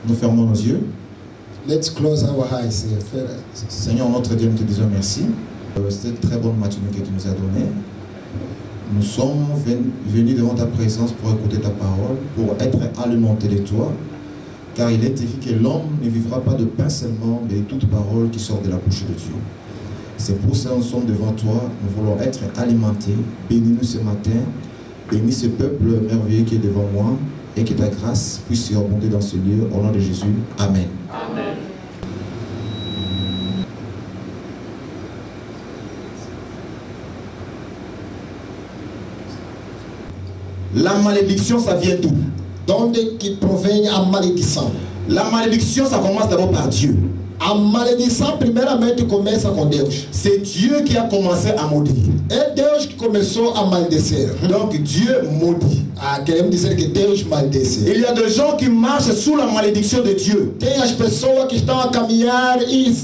Nous fermons nos yeux. Let's close our eyes. Seigneur, notre Dieu, nous te disons merci. Cette très bonne matinée que tu nous as donnée. Nous sommes venus devant ta présence pour écouter ta parole, pour être alimentés de toi. Car il est écrit que l'homme ne vivra pas de pain seulement, mais de toute parole qui sort de la bouche de Dieu. C'est pour ça que nous sommes devant toi. Nous voulons être alimentés. Bénis-nous ce matin. Bénis ce peuple merveilleux qui est devant moi. Et que ta grâce puisse surabonder dans ce lieu. Au nom de Jésus. Amen. Amen. La malédiction, ça vient d'où? D'onde que provém a maledição? La malédiction, ça commence d'abord par Dieu. A maledição primeiramente começa com Deus. C'est Dieu qui a commencé à maudire. É Deus que começou a maldizer. Donc Dieu maudit. Queremos dizer que Deus maldece. Il y a des gens qui marchent sous la malédiction de Dieu. Tem as pessoas que estão a caminhar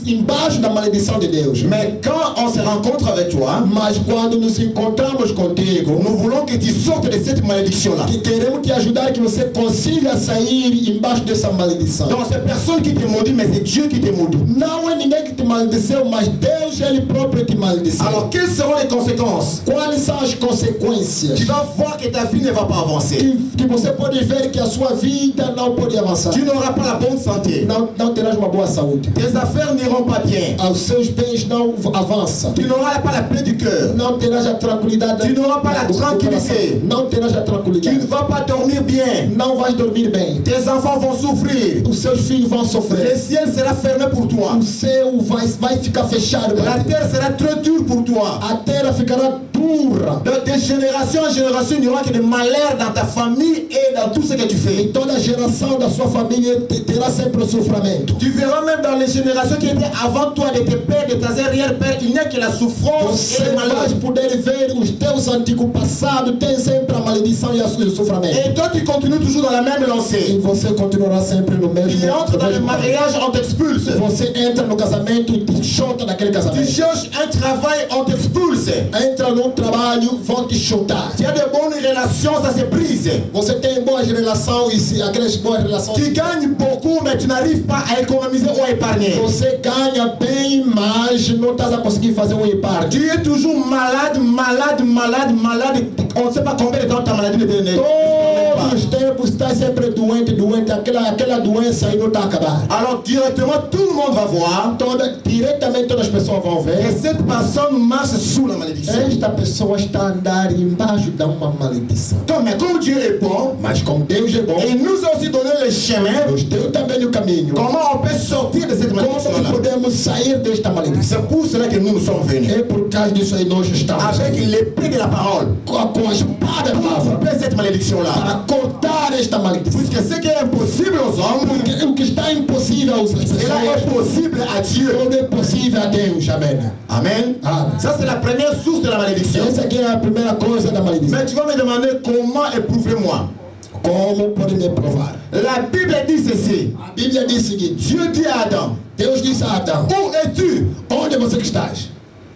embaixo da maldição de Deus. Mais quand on se rencontre avec toi, Mas quando nos encontramos contigo, nous voulons que tu sortes de cette malédiction-là. que queremos te ajudar que você consiga sair embaixo dessa maldição. Donc c'est personne qui te maudit, mais c'est Dieu qui te maudit. Não é ninguém que te maldeceu, mas Deus ele próprio te maldeceu. Alors quelles seront les conséquences? Quais são as consequências? Tu vas voir que ta vie ne va pas avancer. Que você pode ver que a sua vida não pode avançar. Tu n'auras pas la bonne santé. Não terás uma boa saúde. Tes affaires n'iront pas bien. Os seus bens não avançam. Tu n'auras pas la paix du cœur. Não terás a tranquilidade. Tu n'auras pas la tranquillité. Não terás a Tu tranquilidade. ne vas pas dormir bien. Não vais dormir bem. Tes enfants vont souffrir. Os seus filhos vão Le sofrer. ciel sera fermé pour toi. O céu vai ficar fechado. La terre sera très dure pour toi. A terra ficará dura. De génération en génération, il n'y aura que des malheurs dans ta famille et dans tout ce que tu fais. E toda geração da sua família terá sempre o sofrimento. Tu verras même dans les générations qui étaient avant toi, de tes pères, de tes arrière-pères, il n'y a que la souffrance Você et le malheur. vai poder ver os teus antigos passados, tem sempre a maldição e o sofrimento. Et toi, tu continues toujours dans la même E lancée. você continuará sempre no mesmo. Tu entres dans le mariage, on t'expulse. Você entra no casamento e te chota daquele Tu casamento. cherches un travail, on t'expulse. Entra num trabalho, vão te chutar. Tu as de bonnes relations, ça se brise. Você tem boas relações e se aquelas boas relações. Tu gagnes beaucoup, mais tu n'arrives pas à économiser ou à épargner. Você ganha bem, mas não estás a conseguir fazer um epargne. Tu es toujours malade. On ne sait pas combien de temps ta maladie ne te donne. Todos os tempos estás sempre doente. Aquela doença aí não está a acabar. Alors directement, tout le monde va voir Diretamente todas as pessoas vão que ver. cette personne marche sous la malédiction. Esta pessoa está a andar embaixo de uma maldição. Donc, mais comme Dieu est bon, Mas como Deus é bom, et il nous a aussi donné le chemin, Deus deu também o caminho. comment on peut sortir de cette Como que malédiction-là. podemos sair desta maldição? C'est pour cela que nous sommes venus. É por causa disso aí nós estamos Avec l'épée de la parole, com a espada da pour palavra couper cette malédiction-là. para cortar esta maldição. Puisque ce qui est impossible aux hommes, Porque o que está impossível às cela est pessoas, possible à Dieu. tudo é possível a Deus. Amém. Amen. Amen. Ça, c'est la première source de la malédiction. Essa aqui é a primeira coisa da maldição. Mais tu vas me demander comment éprouver-moi. Como pode me provar? La Bible dit ceci. A Bíblia diz o seguinte: Dieu dit à Adam, Deus disse a Adão: où es-tu? onde você que estás?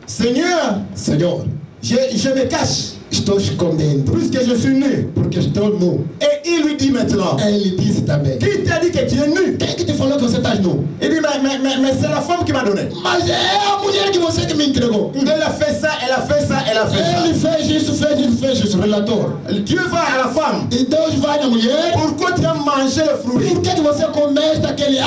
Seigneur, Senhor, je me cache, estou escondendo puisque je suis nu. porque estou nu. Et il lui dit maintenant, Ele disse também: qui t'a dit que tu es nu? quem que te falou que você estás nu? Il dit, mais c'est la femme qui m'a donné. Mas é a mulher que você que me entregou. Elle a fait ça, elle a fait ça, elle a fait Ele ça. fez isso, relator. Dieu va à la femme. E Deus vai na mulher. Pourquoi tu as mangé le fruit? Por que você comeste aquele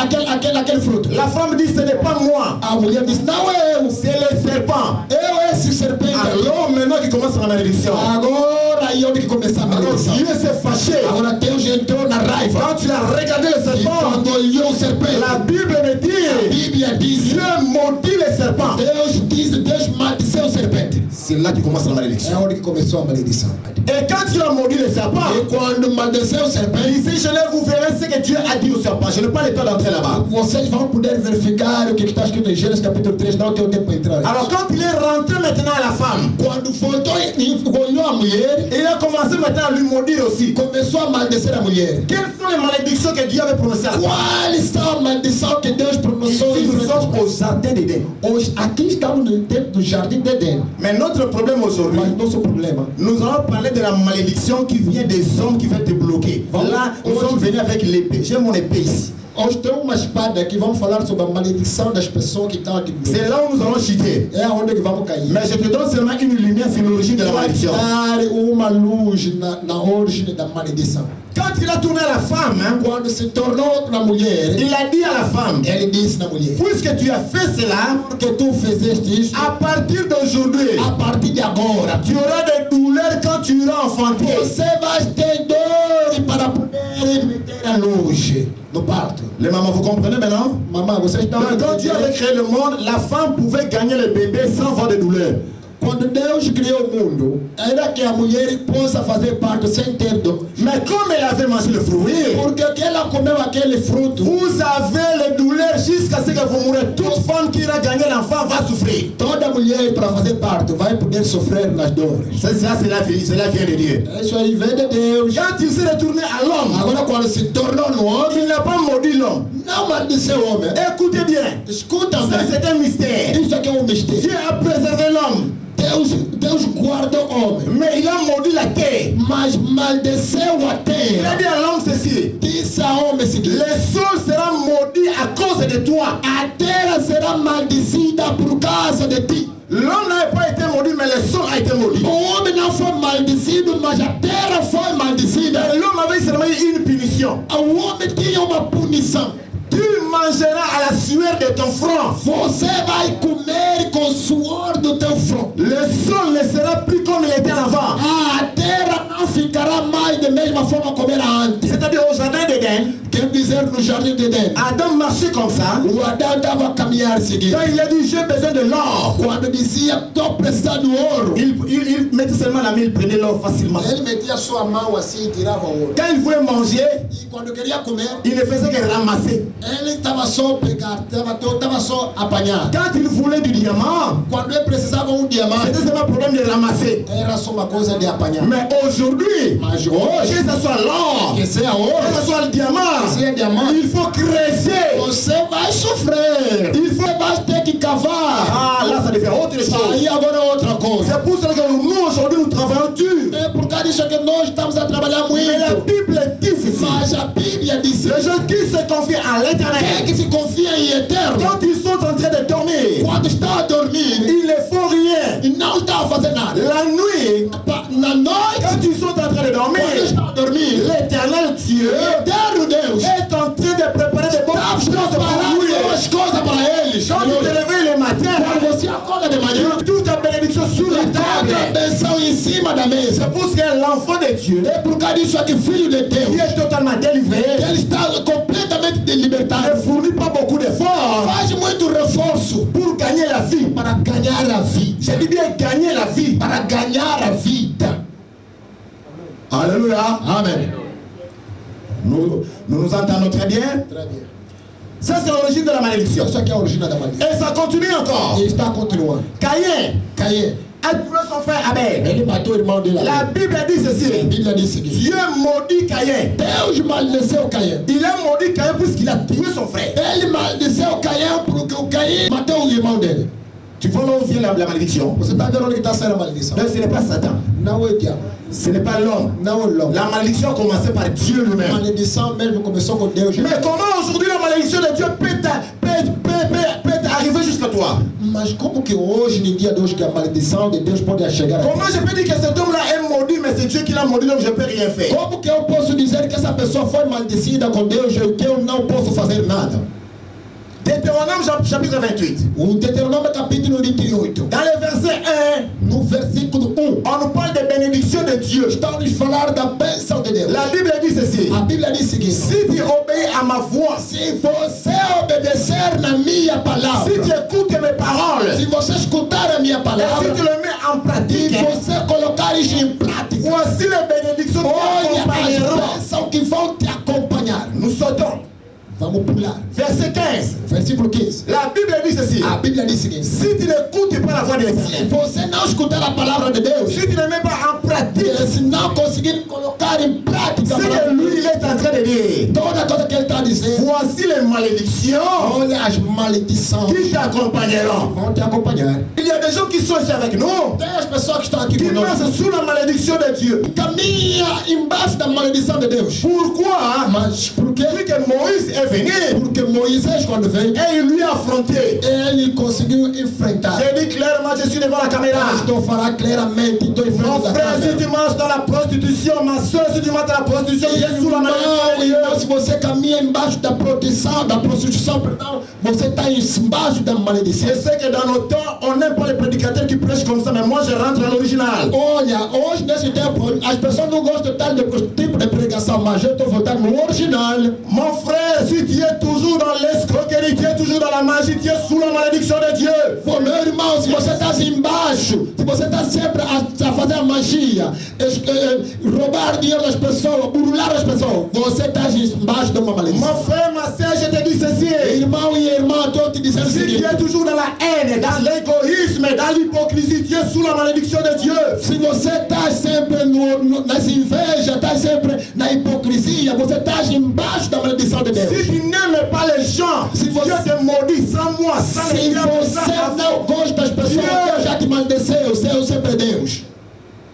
fruto? La femme dit, ce n'est pas moi, A mulher disse: não é eu. c'est le serpent. Eu esse serpente. Alors maintenant qu'il commence la malédiction. Agora aí onde que começar a Alors maldição. Dieu s'est fâché. Agora Deus entrou na raiva. Quand tu as regardé le E serpent, quando olhou o serpente, la Bible me a dit, Bíblia diz: Dieu maudit le serpent. Deus maldeceu o serpente. C'est là que commence la É malédiction. onde que começou a maldição. Et quand tu as maudit le serpent, E quando maldeceu o serpente, ici je vais vous verrez ce que Dieu a dit au serpent. Je n'ai pas le temps d'entrer là-bas. vocês vão poder verificar o que está escrito em Gênesis capítulo 3, não tem o tempo para entrar. Alors quand il est rentré maintenant à la femme, Quando voltou e olhou a mulher, il a commencé maintenant à lui maudire aussi. começou a maldizer a mulher. Quelles sont les malédictions que Dieu avait prononcées à la femme? Quais são a maldição que Deus Ici pronunciou? nous sommes au jardin d'Éden. Hoje, aqui estamos dentro do jardim de Éden. Mais notre problème aujourd'hui, Mas nosso problema, nous allons parler de la malédiction qui vient des hommes qui veulent te bloquer. Là, nous sommes venus avec l'épée. J'ai mon épée ici. Hoje tem uma espada que vamos falar sobre a maledição das pessoas que estão aqui. C'est là où nous allons chuter. É onde que vamos cair. Mais je te donne seulement une lumière sur l'origine de la malédiction. Dar uma luz na origem da maledição. Quand il a tourné à la femme, hein, Quando se tornou na mulher, il a dit à la femme, ele disse na mulher: puisque tu as fait cela, porque tu fizeste isto, à partir d'aujourd'hui, a partir de agora, tu auras des douleurs quand tu iras enfanter. você vai ter dor para poder meter a luz no parto. Les mamans, vous comprenez maintenant? Mamãe, vocês estão Donc, quand Dieu avait créé le monde, la femme pouvait gagner le bébé sans avoir de douleur. Quando Deus criou o mundo, era que a mulher possa fazer parto sem ter dor. Mais comme elle avait mangé le fruit, Porque que ela comeu aquele fruto, vous avez les douleurs jusqu'à ce que vous mourrez. Toute femme qui ira gagner l'enfant va souffrir. toda mulher para fazer parto vai poder sofrer nas dores. Ça, c'est la vie de Dieu. Isso aí vem de Deus. Quand il s'est retourné à l'homme, Agora quando se tornou no homem, il n'a pas maudit l'homme. não maldiceu o homem. Écoutez bien, Escuta, ça bem. c'est un mystère. Isso aqui é um mistério. Dieu a préservé l'homme, Deus guarda o homem, mais il a maudit la terre. mas maldeceu a Il a terra. dit à l'homme ceci, Disse ao homem seguinte: le sol sera maudit à cause de toi. a terra será maldecida por causa de ti. L'homme n'a pas été maudit, mais le sol a été maudit. O homem não foi maldecido, mas a terra foi maldecida. L'homme avait seulement une punition. O homem tinha uma punição. Tu mangeras à la sueur de ton front. Você vai comer com o suor do teu front. Le sol ne sera plus comme il était avant. A terra não ficará mais da mesma forma como era antes. C'est-à-dire au jardin d'Éden, Quer dizer, no jardim de Éden, Adam marchait comme ça. o Adão estava a caminhar seguinte. Quand il a dit j'ai besoin de l'or, Quando dizia, estou precisando do ouro, il mettait seulement la main, il prenait l'or facilement. ele metia sua mão assim e tirava o ouro. Quand il voulait manger, E quando queria comer, il ne faisait que ramasser. ele estava só pegar, estava só apanhar. Quand il voulait du diamant, Quando ele precisava diamante, c'était seulement un problème de ramasser. era só uma coisa de apanhar. Mais aujourd'hui, Mas que hoje, ce soit l'or, que seja que ouro, ce soit le diamant, se é diamante, il faut creuser. você vai sofrer. Você vai ter que cavar. Ah, là, ça devient autre chose. Aí agora é outra coisa. C'est pour cela que nous, aujourd'hui, nous travaillons dur. É por causa disso que nós estamos a trabalhar Mais la muito. Bible dit ceci. Mas a Bíblia diz: Les gens qui se confient à quem é l'éternel, que se confia em eterno, quand ils sont en train de dormir, quando está a dormir ils ne font rien. e não está a fazer nada, La nuit, na noite, quand ils sont en train de quando dormir, está a dormir, l'éternel Dieu eterno Deus est en train de préparer des bonnes está choses pour preparando lui. boas coisas para eles. Quand tu te réveilles le matin, Quando você acorda de manhã, toute ta bénédiction sur la toda a table. benção em cima da mesa. C'est pour ce que l'enfant de Dieu, É por causa disso que filho de Deus, qui est totalement délivré, ele está completamente ne libertado. fournit pas beaucoup d'efforts Faz muito reforço pour gagner la vie. para ganhar a vida. Je dis bien gagner la vie. Para ganhar a vida. Alléluia. Amém. Nous nous entendons très bien. Très bien. Ça, c'est l'origine de la malédiction. Isso aqui é a origem da maldição. Et ça continue encore. E está continuando. Caïn Caim, a tué son frère Abel. ele matou o irmão dele. La Bible dit A ceci. Bíblia diz o seguinte: Dieu maudit Caïn. Deus maldeceu Caim. Il a maudit Caïn puisqu'il a tué son frère. Ele maldeceu Caim porque o Caim matou o irmão dele. Tu vois là où vient la malédiction? Você está vendo onde está saindo a maldição? Donc ce n'est pas Satan. Não é o diabo. Ce n'est pas l'homme. Não é o lobo. La malédiction a commencé par Dieu A lui-même. maldição mesmo começou com Deus. Mais comment aujourd'hui la malédiction de Dieu peut arriver jusqu'à toi? Mas como que hoje em dia Deus que a maldição de Deus pode chegar aqui? Comment je peux dire que cet homme-là est maudit, mais c'est Dieu qui l'a maudit, donc je ne peux rien faire? Como que eu posso dizer que essa pessoa foi maldecida com Deus e que eu não posso fazer nada? Deutéronome chapitre 28. O Deuteronômio capítulo 28, Dans le verset 1, no versículo 1, on nous parle de bénédiction de Dieu. está nos falar da bênção de Deus. La Bible dit ceci. A Bíblia diz o seguinte: Si tu obéis à ma voix, se você obedecer na minha palavra, si tu écoutes mes paroles, se você escutar a minha et si palavra tu le mets en e pratique, você colocar isso em prática, voici les bénédictions qui olha t'accompagneront. as bênçãos que vão te acompanhar. Nous sautons. Vamos pular. Verset 15. Versículo 15. La Bible dit ceci. A Bíblia diz o seguinte: Si tu n'écoutes pas la voix de se l'Éternel, você não escutar a palavra de Deus, si tu ne mets pas en pratique se não conseguir colocar em prática a ce palavra que de lui Deus, il est en train de dire, toda coisa que ele está dizendo, voici les malédictions olha as maldições qui t'accompagneront. vão te acompanhar. Il y a des gens qui sont ici avec nous, Tem as pessoas que estão aqui qui conosco, marchent sous la malédiction de Dieu. caminha embaixo da maldição de Deus. Pourquoi? Mas por quê? Vu que Moïse est devait venir. Porque Moisés, quando veio, Et il lui a affronté. ele conseguiu enfrentar. J'ai dit clairement, je suis devant la caméra. Estou a falar claramente, estou em Mon frente da frère, si câmera. tu marches dans la prostitution, ma soeur, si tu marches dans la prostitution, tu es sous la malédiction de Dieu. Irmão, se você caminha embaixo da prostituição, perdão, você está embaixo da maledição. Je sais que dans nos temps, on n'aime pas les prédicateurs qui prêchent comme ça, mais moi je rentre à l'original. Olha, hoje nesse tempo, as pessoas não gostam tal de tipo de pregação, mas eu estou voltando no original. Mon frère, si tu es toujours dans l'escroquerie, tu es toujours dans la magie, tu es sous la malédiction de Dieu. Pô, meu irmão, se você está embaixo, se você está sempre a fazer a magia, roubar dinheiro das pessoas, burlar as pessoas, você está embaixo de uma maledição. Mon frère, ma soeur, je te dis ceci. Irmão e irmã, estou te dizendo o Si tu seguinte. es toujours dans la haine, dans l'égoïsme, dans l'hypocrisie, tu es sous la malédiction de Dieu. Se você está sempre nas invejas, está sempre na hipocrisia, você está embaixo da maledição de Deus. Si tu n'aimes pas les gens, Si vous- Dieu te maudit sans moi, sans les Se diables, sans você la não gosta das pessoas, Deus já te maldeceu, seu sempre é Deus.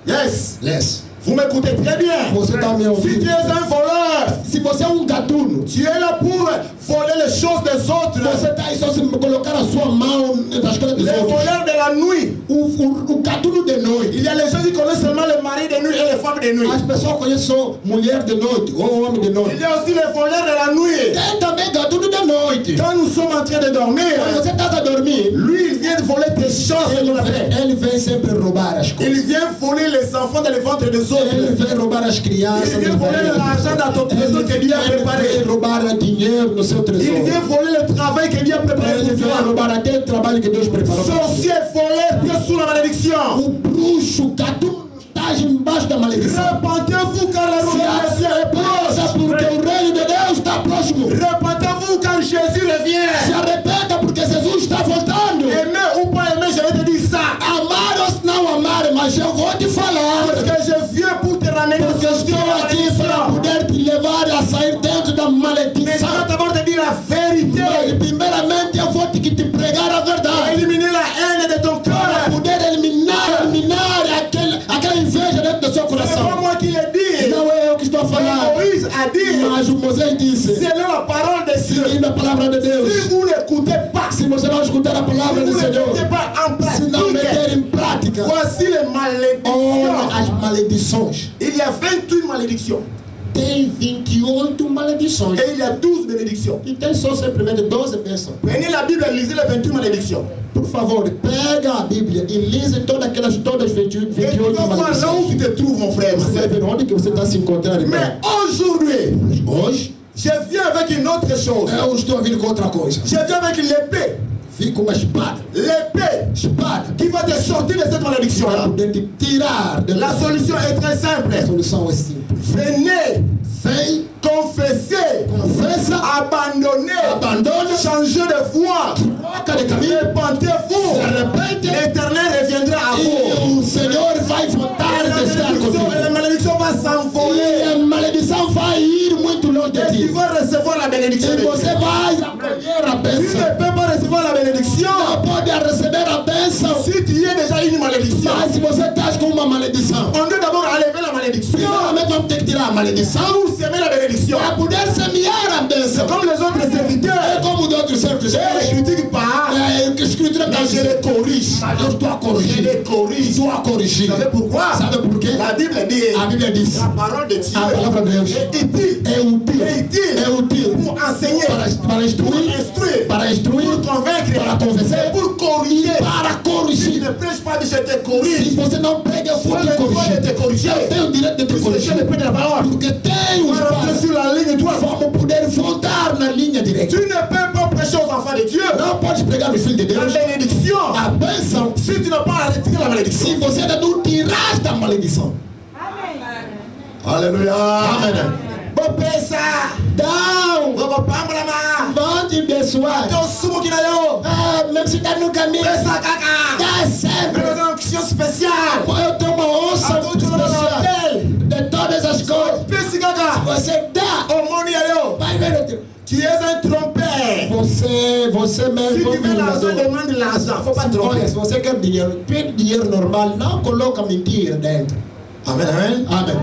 Yes. Yes. Vous m'écoutez très bien. Você está me Si tu ouvindo? es un voleur, Se você é gatuno, tu es là pour voler les choses des autres. você está aí só se colocar a sua mão nas coisas dos Les outros. voleurs de la nuit. O gatuno de noite. Il y a les gens qui connaissent seulement les maris de nuit et les femmes de nuit. As pessoas conhecem só mulher de noite ou homem de Il noite. y a aussi les voleurs de la nuit. Tem também gatuno de noite. Quand nous sommes en train de dormir, Quando você está a dormir, lui, il vient voler tes chances de la paix. ele vem sempre roubar as coisas. Il vient voler les enfants dans les ventres des Ele autres. vem roubar as crianças. Il vient voler l'argent dans ton trésor que Dieu a Ele préparé. vem roubar dinheiro no seu Il tesouro. vient voler le travail que Dieu a préparé Ele pour vem toi. roubar até o trabalho que Deus preparou. Sorcier, voleur, tu es sous la malédiction. O bruxo, o gatuno, está embaixo da maledição. Repentez-vous car la Se révélation est proche. arrependa porque o reino de Deus está próximo. Repentez-vous quand Jésus revient. Se arrependa porque Jesus está voltando. Aimer ou pas aimer, je vais te dire ça. Amar ou não amar, mas eu vou te falar. Parce que je viens pour te ramener à Porque sortir de estou la aqui para malédiction. poder te levar a sair dentro da Mais maledição. je vais d'abord te dire la Mas, vérité. primeiramente eu vou te pregar a verdade. Éliminer la haine de ton Para cœur. poder eliminar aquela inveja dentro do seu C'est pas coração. moi qui l'ai dit. Não é eu que estou a falar. Moïse a dit, Mas o Moisés disse, selon la parole de Dieu, seguindo a palavra de Deus, si vous n'écoutez pas, se você não escutar a si palavra do vous ne Senhor, mettez pas en se não meter pratique, em prática, voici les olha malédictions. as maledições. Il y a 28 malédictions Tem 28 maledições. et il y a 12 bénédictions. E tem só simplesmente 12 bênçãos. Prenez la Bible et lisez les 28 malédictions. Por favor, pega a Bíblia e lise todas 28 Et tu vas voir là où tu maledições. te trouves, mon frère. ma Você vai sœur. ver onde que você está se encontrando, irmão. Mais aujourd'hui, Hoje, je viens avec une autre chose. eu estou vindo com outra coisa. Je viens avec l'épée. Vim com uma espada. L'épée Espada qui va te sortir de cette para malédiction-là. poder te tirar de La solution est très simple. A solução é simples. Venez, Vem, confesser, confessa, abandonner, abandona, changer de voie. troca de caminho, Repentez-vous. se arrepende L'Éternel reviendra à vous. e o Senhor vai voltar Et a estar la contigo. malédiction va s'envoler. E a maledição vai ir muito longe de Et tu ti. vas recevoir la bénédiction E de Dieu. você vai acolher a Tu bênção. ne peux pas recevoir la bénédiction Não pode receber a bênção, si tu es déjà une malédiction. mas se você está com uma maledição, On doit d'abord enlever la malédiction primeiramente vamos ter que tirar a maledição pour semer la bénédiction. para poder semear a bênção. Comme les autres É serviteurs, como de outros serviços. je les critique pas, É que a escritura está mais je les corrige. mas eu estou a Je corrigir. les corrige. Estou a corrigir. Vous savez pourquoi? Sabe por quê? La Bible dit, A Bíblia diz, la parole de Dieu a palavra de Deus est utile. é útil. É útil Pour enseigner, para pour instruir, instruire, para instruir, pour convaincre, para convencer, pour corriger. para Si tu corrigir. ne prêches pas, je te Se corrige. você não prega, eu Tu vou as te le droit de corrigir. te corriger. Eu tenho o direito de te Puisque je corrigir. le prêche de la parole. Porque tenho Tu os vas rentrer passos. sur la ligne droite. Vamos poder voltar na linha direta. Tu ne peux pas prêcher aux enfants de Dieu Não pode pregar no Filho de la Deus bénédiction a bênção si tu n'as pas arrêté la malédiction. se você ainda não tiraste a maledição. Alléluia. Amen. Bon pesa. Então, Vamos pambla ma. vão te abençoar. Então sumo que na yo. Ah, mesmo se está no caminho, Pesa kaka. dá sempre. Eu tenho uma unction spéciale. Eu tenho uma onça Adoro tu no especial hotel. de todas as coisas. Pesi kaka. Você dá, Au monde yo. vai ver outro. Tu es un trompeur. Você Si mesmo tu veux l'argent, enganador. demande l'argent. Faut pas Olha, tromper. se você quer dinheiro, pede dinheiro normal, não coloca mentira dentro. Amen, amen. Amém.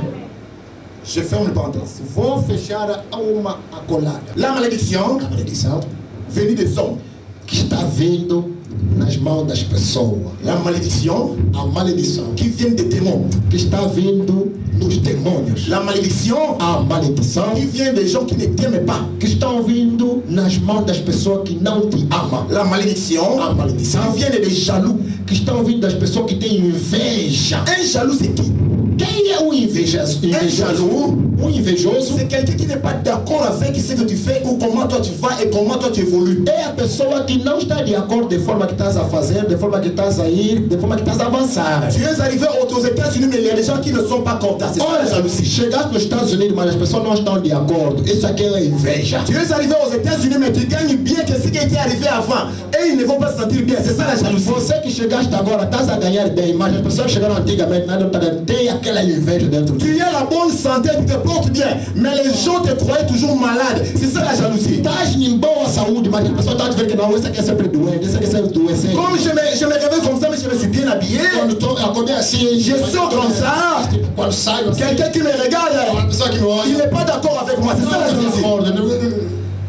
Je ferme une parenthèse. Vou fechar uma acolada. La malédiction A maledição venue des hommes. que está vindo nas mãos das pessoas. La malédiction A maledição qui vient des démons. que está vindo nos demônios. La malédiction A maledição qui vient des gens qui ne t'aiment pas. que estão vindo nas mãos das pessoas que não te amam. La malédiction A maledição qui vient des jaloux. que estão vindo das pessoas que têm inveja. Un jaloux, c'est qui? Quem é o invejoso? Un jaloux, Invejoso c'est quelqu'un qui n'est pas d'accord avec ce que tu fais ou comment toi tu vas et comment toi tu évolues. é a pessoa que não está de acordo de forma que estás a fazer, de forma que estás a ir, de forma que estás a avançar. Tu es arrivé aux États-Unis, mais il y a des gens qui ne sont pas contents. C'est ça la Olha, jalousie. chegaste nos Estados Unidos, mas as pessoas não estão de acordo. Isso aqui é inveja. Tu es arrivé aux États-Unis, mais tu gagnes bien que ce qui était arrivé avant. Et ils ne vont pas se sentir bien. C'est ça la jalousie. Você que chegaste agora, estás a ganhar bem, mas as pessoas que chegaram antigamente, tem aquela inveja dentro de Tu as la bonne santé, tu te portes bien, mais les gens te croyaient toujours malade. C'est ça la jalousie. Estás em boa saúde, mas as pessoas estão a dizer que não, esse aqui é sempre doente, esse aqui é sempre doente. Comme je me réveille comme ça, mais je me suis bien habillé. Quando acordei assim, Je sors comme ça. quando saio assim, Quelqu'un qui me regarde, uma pessoa que me olha, il n'est pas d'accord avec moi. C'est ça la jalousie.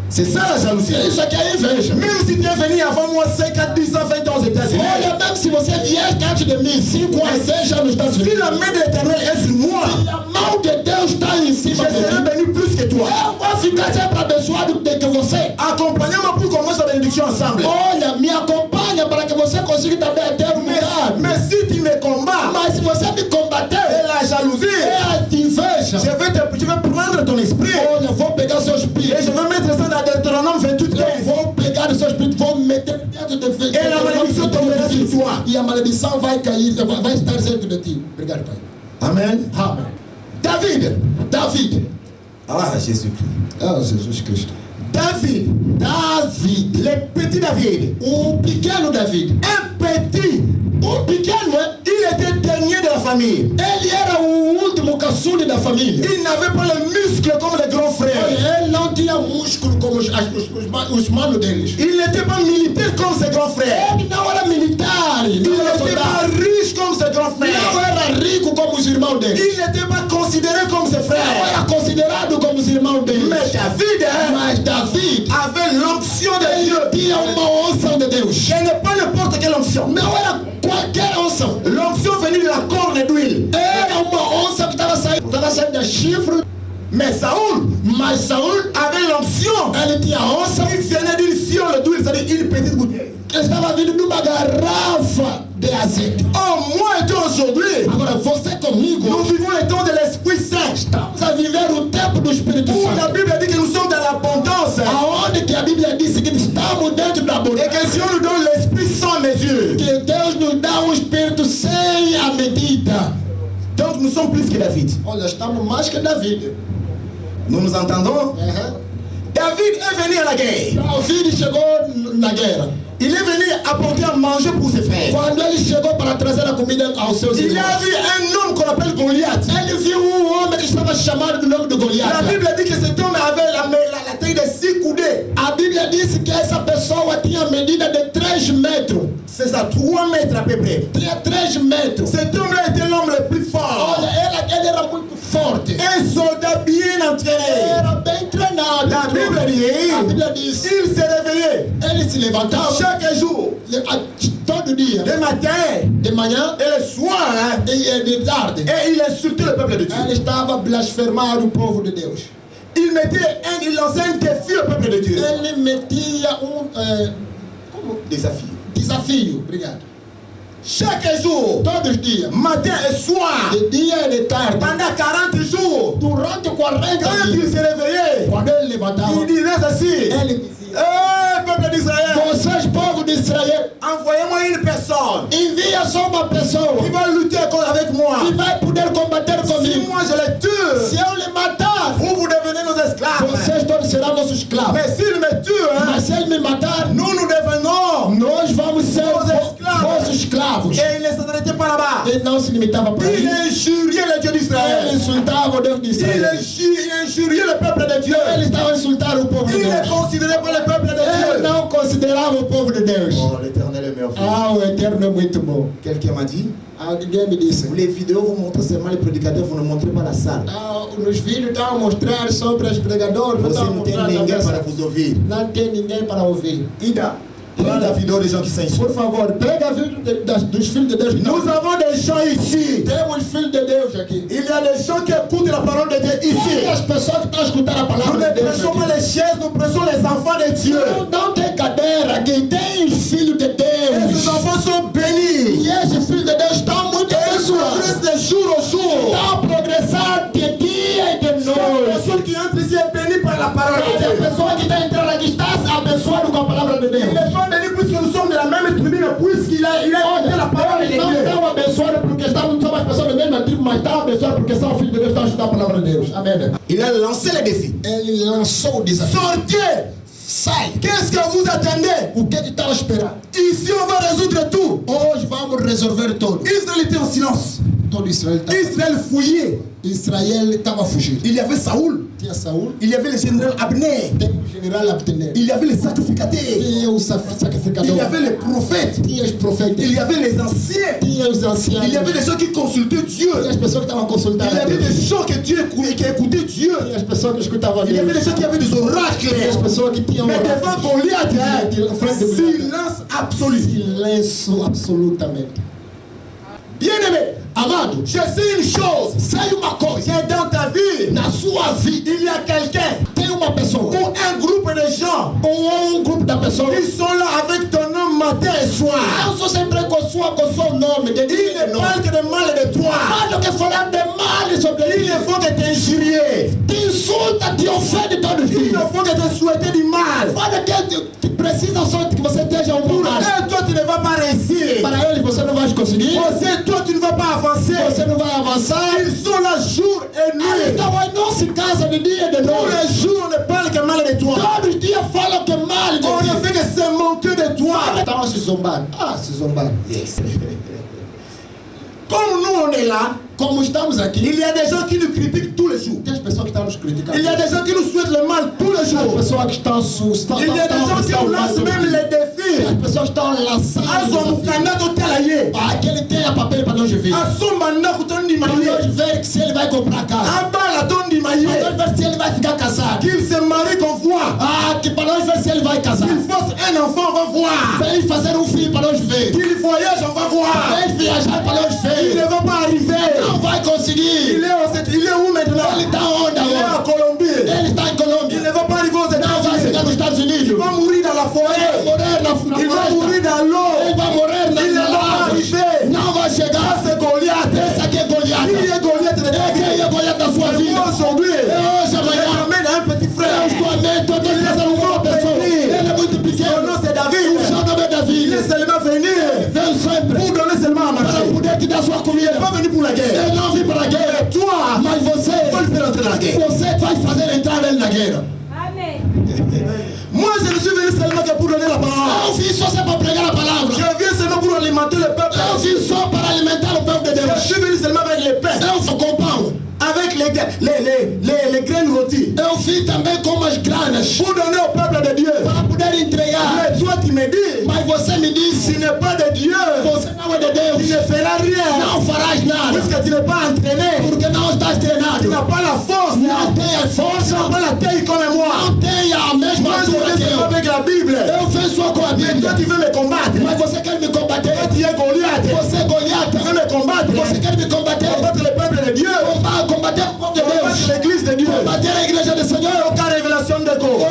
C'est ça la jalousie. Isso aqui é inveja. Même si tu es venu avant moi 5, 4, 10 ans, 20 ans aux États-Unis, Olha, mesmo se você viesse antes de mim, 5 a 6 anos nos Estados si Unidos, la main de l'Éternel est sur moi, a mão de Deus está em je cima de serai mim. béni plus que toi. Eu vou ficar sempre abençoado do que você. Accompagnez-moi pour qu'on commence la bénédiction ensemble. Olha, me acompanha para que você consiga também ter um lugar. Mais si tu me combats, Mas se você me combater, et la jalousie, é a inveja. je vais prendre ton esprit Olha, vou pegar o seu et espírito. je vais mettre ça dans Deutéronome 28, 15. Eu vou pegar o seu espírito, vou meter dentro de E a maledição tombará sur toi. E a maledição vai cair, vai estar dentro de ti. Obrigado, Pai. Amen. Amém. David. Ah, Jésus-Christ. Ah, Jesus Cristo. David, le petit David, Pequeno David. un petit, Pequeno, il était dernier de la famille. ele era o último caçula da família. Il n'avait pas les muscles comme les grands frères. Ele não tinha músculo como os manos deles. Il n'était pas militaire comme ses grands frères. Ele não era militar, Il não era n'était pas soldado. riche comme ses grands Não frères. era rico como os irmãos deles. Il n'était pas considéré comme ses Não frères. era considerado como os irmãos deles. Mais David Mas David, avait l'onction de Dieu. ele tinha uma unção de Deus. Ce n'est pas n'importe quelle onction. Não era qualquer unção. L'onction venue de la corne d'huile. Era uma unção que estava saindo da chifre. Mais Saoul Mas Saul, avait l'onction. ele tinha a unção. Il venait d'une fiole d'huile, c'est-à-dire une petite bouteille. Ele estava vindo de uma garrafa de azeite. Oh, moi et toi aujourd'hui, Agora, você comigo, nous vivons les temps de l'Esprit Saint. estamos a viver o tempo do Espírito Où la Santo. Bible dit que nous sommes dans l'abondance. Aonde que a Bíblia diz que estamos dentro da Et abundância. que si on nous donne l'Esprit sans mesure. Que Deus nos dá um Espírito sem a medida. Donc nous sommes plus que David. Olha, estamos mais que David. Nous nous entendons? Uhum. David est venu à la guerre. David chegou na guerra. Il est venu apporter à manger pour ses frères. Quando ele chegou para trazer a comida aos seus Il irmãos, a vu un homme qu'on appelle Goliath. ele viu homem que estava chamado do nome de La Goliath. Bible dit que cet homme avait la taille de 6 coudées. A Bíblia disse que essa pessoa tinha medida de 3 metros. C'est ça, 3 mètres à peu près. Tinha 3 metros. Cet homme-là était l'homme le plus fort. Olha, ele era muito forte. Un soldat bien entraîné. Era bem treinado. La Bible A dit, Bíblia diz, il s'est réveillé ele se levantava chaque jour, todo dia, le matin de manhã et le soir, hein, e de tarde. et il insultait le peuple de Dieu. Ele estava blasfemando o povo de Deus. Il lançait un défi au peuple de Dieu. Ele metia desafio. Obrigado. Chaque jour, Todos os dias, matin et soir, de dia e de tarde, pendant 40 jours, durante 40 quand il dias, se réveillait, quando ele levantava, il disait ceci: ele dizia: peuple d'Israël, vocês, povo de Israel, envoyez-moi une personne envia só uma pessoa qui va lutter avec moi. que vai poder combater Si comigo. moi je le tue, Se eu lhe matar, vous devenez nos esclaves. vocês todos serão nossos escravos. Mais s'il me tue, hein, Mas se ele me matar, nous devenons. nós vamos ser Os escravos. vossos escravos. Et il ne s'arrêtait pas là-bas. Ele não se limitava para Il isso. injuriait le Dieu Ele d'Israël. insultava o Deus de Il Israel. injuriait le peuple de Dieu. Ele estava a insultar o povo de Il Deus. ne considérait pas le peuple de Ele Dieu. não considerava o povo de Deus. Oh, l'Éternel est merveilleux. Ah, o Eterno é muito bom. Quelqu'un m'a dit, Alguém me disse. les vidéos vous montrent seulement les prédicateurs, vous ne montrez pas la salle. Nos vídeos estavam a mostrar sobre os pregadores. Você não tem ninguém para vous ouvir. Não tem ninguém para ouvir. Ida, prends la vidéo des gens qui sont ici. Por favor, pega a vídeo dos filhos de Deus. Nous avons des gens ici. Temos filhos de Deus aqui. Il y a des gens qui écoutent la parole de Dieu E ici. as pessoas que estão escutando a Nous palavra ne de Deus prêchons pas aqui. les chaises, nous prêchons les enfants de Dieu. Não tem cadeira aqui, tem os filhos de Et Deus. ces enfants sont bénis. E esses filhos de Deus estão muito Ils abençoados. progressent de jour au jour. Estão a progressar de dia e de La noite. personne qui entre ici est bénie par la parole de Cada Dieu. pessoa que está entrando aqui está abençoada com a palavra de Il Deus. n'est pas béni puisque nous sommes de la même tribu, mais puisqu'il a écouté la parole de Não Dieu. estão abençoados porque são as pessoas da mesma tribo, mas estão abençoados porque são filhos de Deus, estão estudando a palavra de Deus. Amém. Il a lancé le défi. Ele lançou o desafio. Sortez. Sai. Qu'est-ce que vous attendez? O que estão esperando? Ici, on va résoudre tout. Hoje vamos resolver tudo. Israël était en silence. Todo Israel estava. Israël fouillait. Israel estava fugindo. Il y avait Saoul. Tinha Saúl, Il y avait le général Abner. tem o general Abner, Il y avait les sacrificateurs. tinha o Il sacrificador, y avait les prophètes. tinha os profetas, Il y avait les anciens. tinha os anciãos, Il y avait les gens qui consultaient Dieu. tinha as pessoas que estavam consultando Il y a avait Deus, des gens que Dieu écoutait, qui écoutaient Dieu. tinha as pessoas que escutavam a Il y avait Deus, des gens qui avaient des tinha as oracles. pessoas que tinham Mais devant Goliath, silence absolu. silêncio absolutamente. Bien-aimé, Amado, je sais une chose. sei uma coisa, C'est dans ta vie, na sua vida il y a quelqu'un tem uma pessoa ou un groupe de gens ou grupo da pessoa. qui sont là avec ton nom matin et soir. Eu sou sempre com seu nome, de Ils dia e ne noite. parlent que de mal de toi. Mas que falar de mal sobre Ils ele, ne font que t'injurier. te insulta, te ofende todo Ils dia. ne font que te souhaiter du mal. Olha que precisa só que você esteja um Pour mal. eux, toi, tu ne vas pas réussir. Para eles você não vai conseguir, Você, toi, tu ne vas pas avancer. você não vai avançar. Ils sont là jour et nuit. Então aí não se casa de dia e de Tous noite. les jours, on ne parle que mal de toi. Todos os dias falam que mal de On ne ti. fait que se manquer de toi. Estavam se zombando. Se zombando. Comme nous, on est là, Como estamos aqui, il y a des gens qui nous critiquent tous les jours. tem as pessoas que estão nos criticando. Il y a des gens qui nous souhaitent le mal tous les As jours. pessoas que estão Il y a des gens qui nous lancent même les As défis. pessoas estão lançando Azo mukanda totalaye. aquele tem a papel para nós ver. Asomba ndaku tondi Para maye. nós ver se ele vai comprar casa. Abala tondi Para maye. nós ver se ele vai ficar casado. Qu'il se marie qu'on voit. Que para nós ver se ele vai casar. Qu'il fasse un enfant, on va voir. Para ele fazer filho para nós ver. Qu'il voyage, on va voir. Para ele viajar para nós Il ne ver. va pas arriver. Não vai conseguir. Il est où maintenant? Ele está onde Il est à agora? Colombie. Ele está em Il Colômbia. ne va pas arriver aux Não vai États-Unis. chegar nos Estados Unidos. Il va mourir dans la Vai forêt. morrer na Il va floresta. mourir dans l'eau. Ele vai morrer Il ne na va pas água. arriver. Não vai Ça, chegar. c'est Goliath. Esse aqui é Goliath. Il est Goliath de ta Quem vie. é Goliath da sua Et vida? moi, aujourd'hui, Hoje, je amanhã. t'amène un petit Eu frère. estou amém, estou trazendo uma pessoa. Ele é muito Son pequeno. nom, c'est O David. seu nome é Il Davi. est seulement venu Veio sempre pour donner seulement à para marcher. poder te dar sua Il comida. n'est pas venu pour la guerre. Ele não vim para a guerra. Et toi, Mas você, tu vas le faire entrer dans la guerre. você vai fazer entrar ele na guerra. Moi, je ne suis venu seulement que pour donner la parole. Eu vim só para pregar a palavra. Je viens seulement pour alimenter le peuple. Eu vim só para alimentar o povo de Je Deus. suis venu seulement avec les pains, Eu sou com pão. avec les graines rôties, Eu vim também com as granas pour donner au peuple de Dieu. para poder entregar. Mais toi, tu me dis, Mas você me disse, tu n'es pas de Dieu. você não é de Tu Deus. ne feras rien. Não farás nada. Puisque tu n'es pas entraîné. Porque não estás Tu treinado. n'as pas la force. Não tem a Tu força. n'as pas la taille comme moi. Não tem a mesma Moi, je altura viens que seulement eu. avec la Bible. Eu venho só com a Et toi, Bíblia. tu veux me combattre. Mas você quer me combater. Toi, tu es Goliath. Você é Goliath. Tu veux me combattre. Você quer me combater. Combattre le peuple de Dieu. Combater o povo de Combattre Deus. l'église de Dieu. Combater a igreja do Senhor. Aucune révélation de quoi.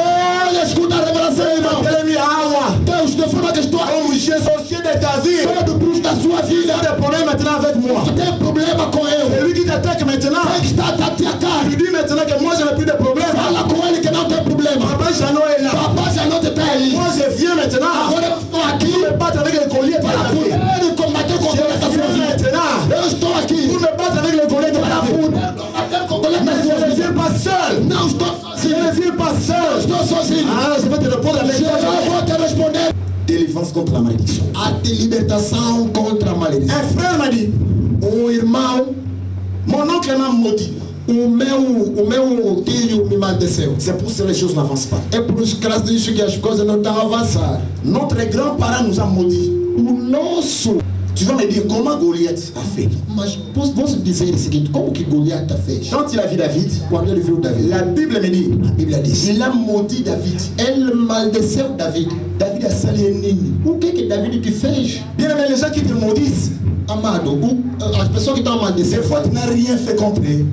Olha, escuta a revelação, irmão. Quel est Awa. Deus, de forma que estou Comme j'ai sorcier de ta vie. todo bruxo da sua Tu vida. as des problèmes maintenant avec moi. Tu tem problema com eu. C'est lui qui t'attaque maintenant. Tem que estar a te atacar. Tu dis maintenant que moi je n'ai plus de problème. Fala com ele que não tem problema. Papa Jano est là. Papai já não te tá aí. Moi je viens maintenant. Agora eu estou aqui Pour me battre avec les colliers de para ta vie. poder combater com o Je Goliath da sua viens vida. maintenant. Eu estou aqui Pour me battre avec les colliers de para ta vie. poder combater com o Goliath da Mais sua je ne vida. viens pas seul. Não estou Je sozinho. ne viens pas seul. Estou sozinho. Ah, je vais te répondre avec Eu vou te responder. délivrance contre la malédiction. A libertação contra a maldição. Un frère m'a dit, Um irmão, mon oncle m'a maudit. o meu tio me maldeceu. C'est pour ça que les choses n'avancent pas. É por causa disso que as coisas não estão a avançar. Notre grand-parent nous a maudits. O nosso... Tu vas me dire comment Goliath a fait. Mas posso dizer o seguinte, como que Goliath fez? Quand il a vu David, Quando ele viu David, la Bible me dit, a Bíblia diz, il a maudit David. ele maldeceu David. David a sali un nini. O que David te fez? Bien aimé, les gens qui te maudissent, Amado, as pessoas que estão a maldizer, des fois tu n'as rien fait contre eux.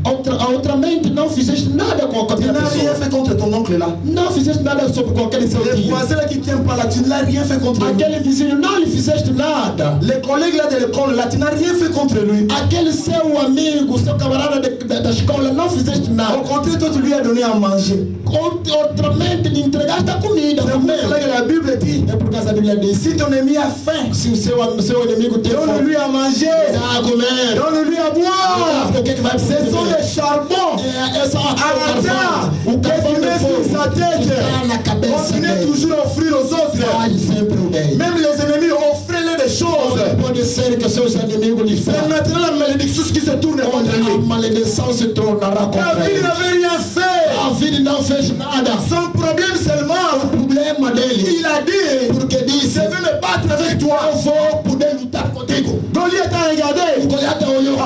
outramente não fizeste nada com Tu aquela n'as rien pessoa. fait contre ton oncle là. Não fizeste nada sobre qualquer seu Les tio. voisins là qui tiennent pas là, tu n'as rien fait contre eux. Aquele vizinho, não lhe fizeste nada. Les collègues là de l'école là, tu n'as rien fait contre lui. Aquele seu amigo, seu camarada da escola, não fizeste Au nada. contraire, toi tu lui as donné à manger. Outramente lhe entregaste a comida. C'est pour Comer. cela que la Bible dit, É por causa da Bíblia diz, si ton ennemi a faim, se o seu inimigo tem fome, donne-lui à manger, dá a comer. donne-lui à boire. O que vai Ce precisar? sont des charbons. Essa Arrêtez. o carvão Tu de mets fogo sur sa tête. está na cabeça Continuez dele. toujours à offrir aux autres. Faz sempre o bem. Même les ennemis, offrez-les des choses. Pode ser que seus inimigos lhe C'est façam. maintenant la malédiction qui se tourne contre A lui. maledição se tornará contra David ele. n'avait rien fait. David não fez nada. Son problème seulement, O problema dele, il a dit, porque disse, je vais me battre avec toi. eu vou poder lutar contigo. Goliath a regardé. Goliath olhou,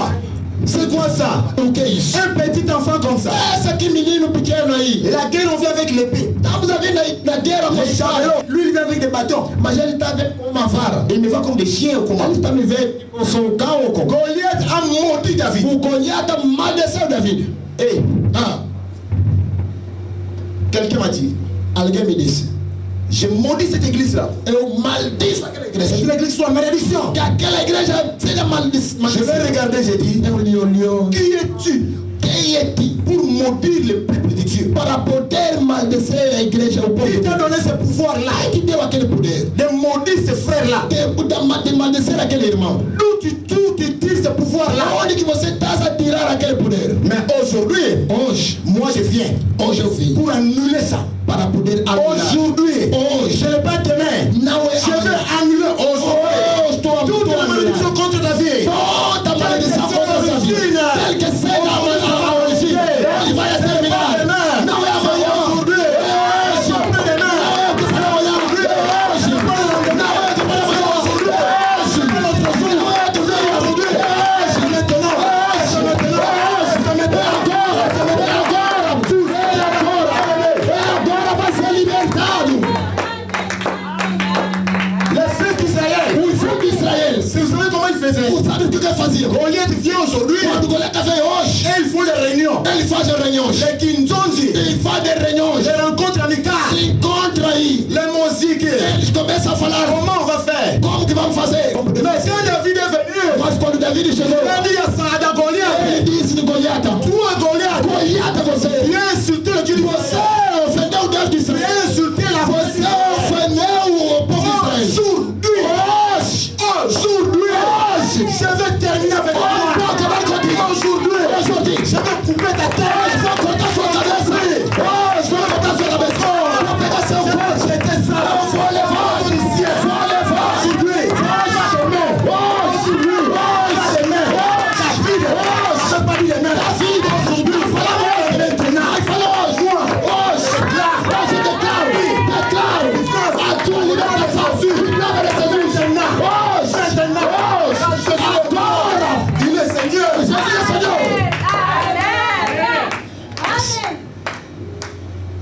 C'est quoi ça? o que é isso? Un petit enfant comme ça. Esse aqui menino pequeno aí, Et la guerre, on vient avec l'épée. estamos a ver na guerra com Les os chariots, caras, lui, il vient avec des bâtons. mas ele está vendo com uma vara. Il me voit comme des chiens ou comment? Ele está me vendo com um cão ou com... Goliath a maudit David. O Goliath maldeceu David. Et Quelqu'un m'a dit, alguém me disse, je maudis cette église-là. eu maldiço aquela igreja. C'est une église soit malédiction. Que aquela igreja seja maldecida. Je vais regarder, j'ai dit, Eu lhe olhou. qui es-tu Quem é ti pour maudire le peuple de Dieu? para poder maldizer a igreja, o povo Qui de t'a Deus? donné ce pouvoir-là Que deu aquele poder de maudire ces frères-là? de maldizer aquele irmão? D'où tu tires ce pouvoir-là? Aonde que você está a tirar aquele poder? Mais aujourd'hui, Hoje, moi je viens hoje eu vim pour annuler ça. para poder anular. Aujourd'hui, Hoje, je n'ai pas demain. não é Je vais amanhã. annuler aujourd'hui. Estou a Toute la malédiction contre ta vie. toda maldição contra essa vida. Quer que seja a origem, ele vai exterminar. Não é amanhã. Aujourd'hui. Hoje, não é o que será amanhã. Hoje, não é o que será amanhã. Hoje, não é o que será amanhã. Hoje, Maintenant. agora vai ser libertado. Les fils d'Israël. O filho de Israel, Si vous savez comment ils faisaient? você sabe o que fazia? Goliath vient aujourd'hui Quando Goliath vem hoje, et ils font des réunions. ele faz reuniões. Les Kinzonzi, Ele faz reuniões. les rencontres amicales, Se encontra aí. les musiques. Eles começam a falar, Comment on va faire? como que vamos fazer? Mais quand David est venu, Mas quando David chegou, il a dit à Saada Goliath, ele disse de Goliath, toi Goliath, Goliath, tu você as insulté le Dieu du você Israël. ofendeu o Deus de Tu Israel. as insulté la Você ofendeu o povo de Israel. Aujourd'hui, je vais terminer avec toi. Aujourd'hui, je vais couper ta tête. Vou cortar sua cabeça. Hoje vou cortar sua cabeça. Vou pegar seu corpo. J'étais ça. Vou levar. Policier. Vou levar. Aujourd'hui, aujourd'hui, David, je vais pas dire les mains. Aujourd'hui, maintenant, Aí falou hoje. Hoje. Hoje eu declaro a tua libertação. Libertação. Hoje. Agora. il est Seigneur. Jesus é Senhor.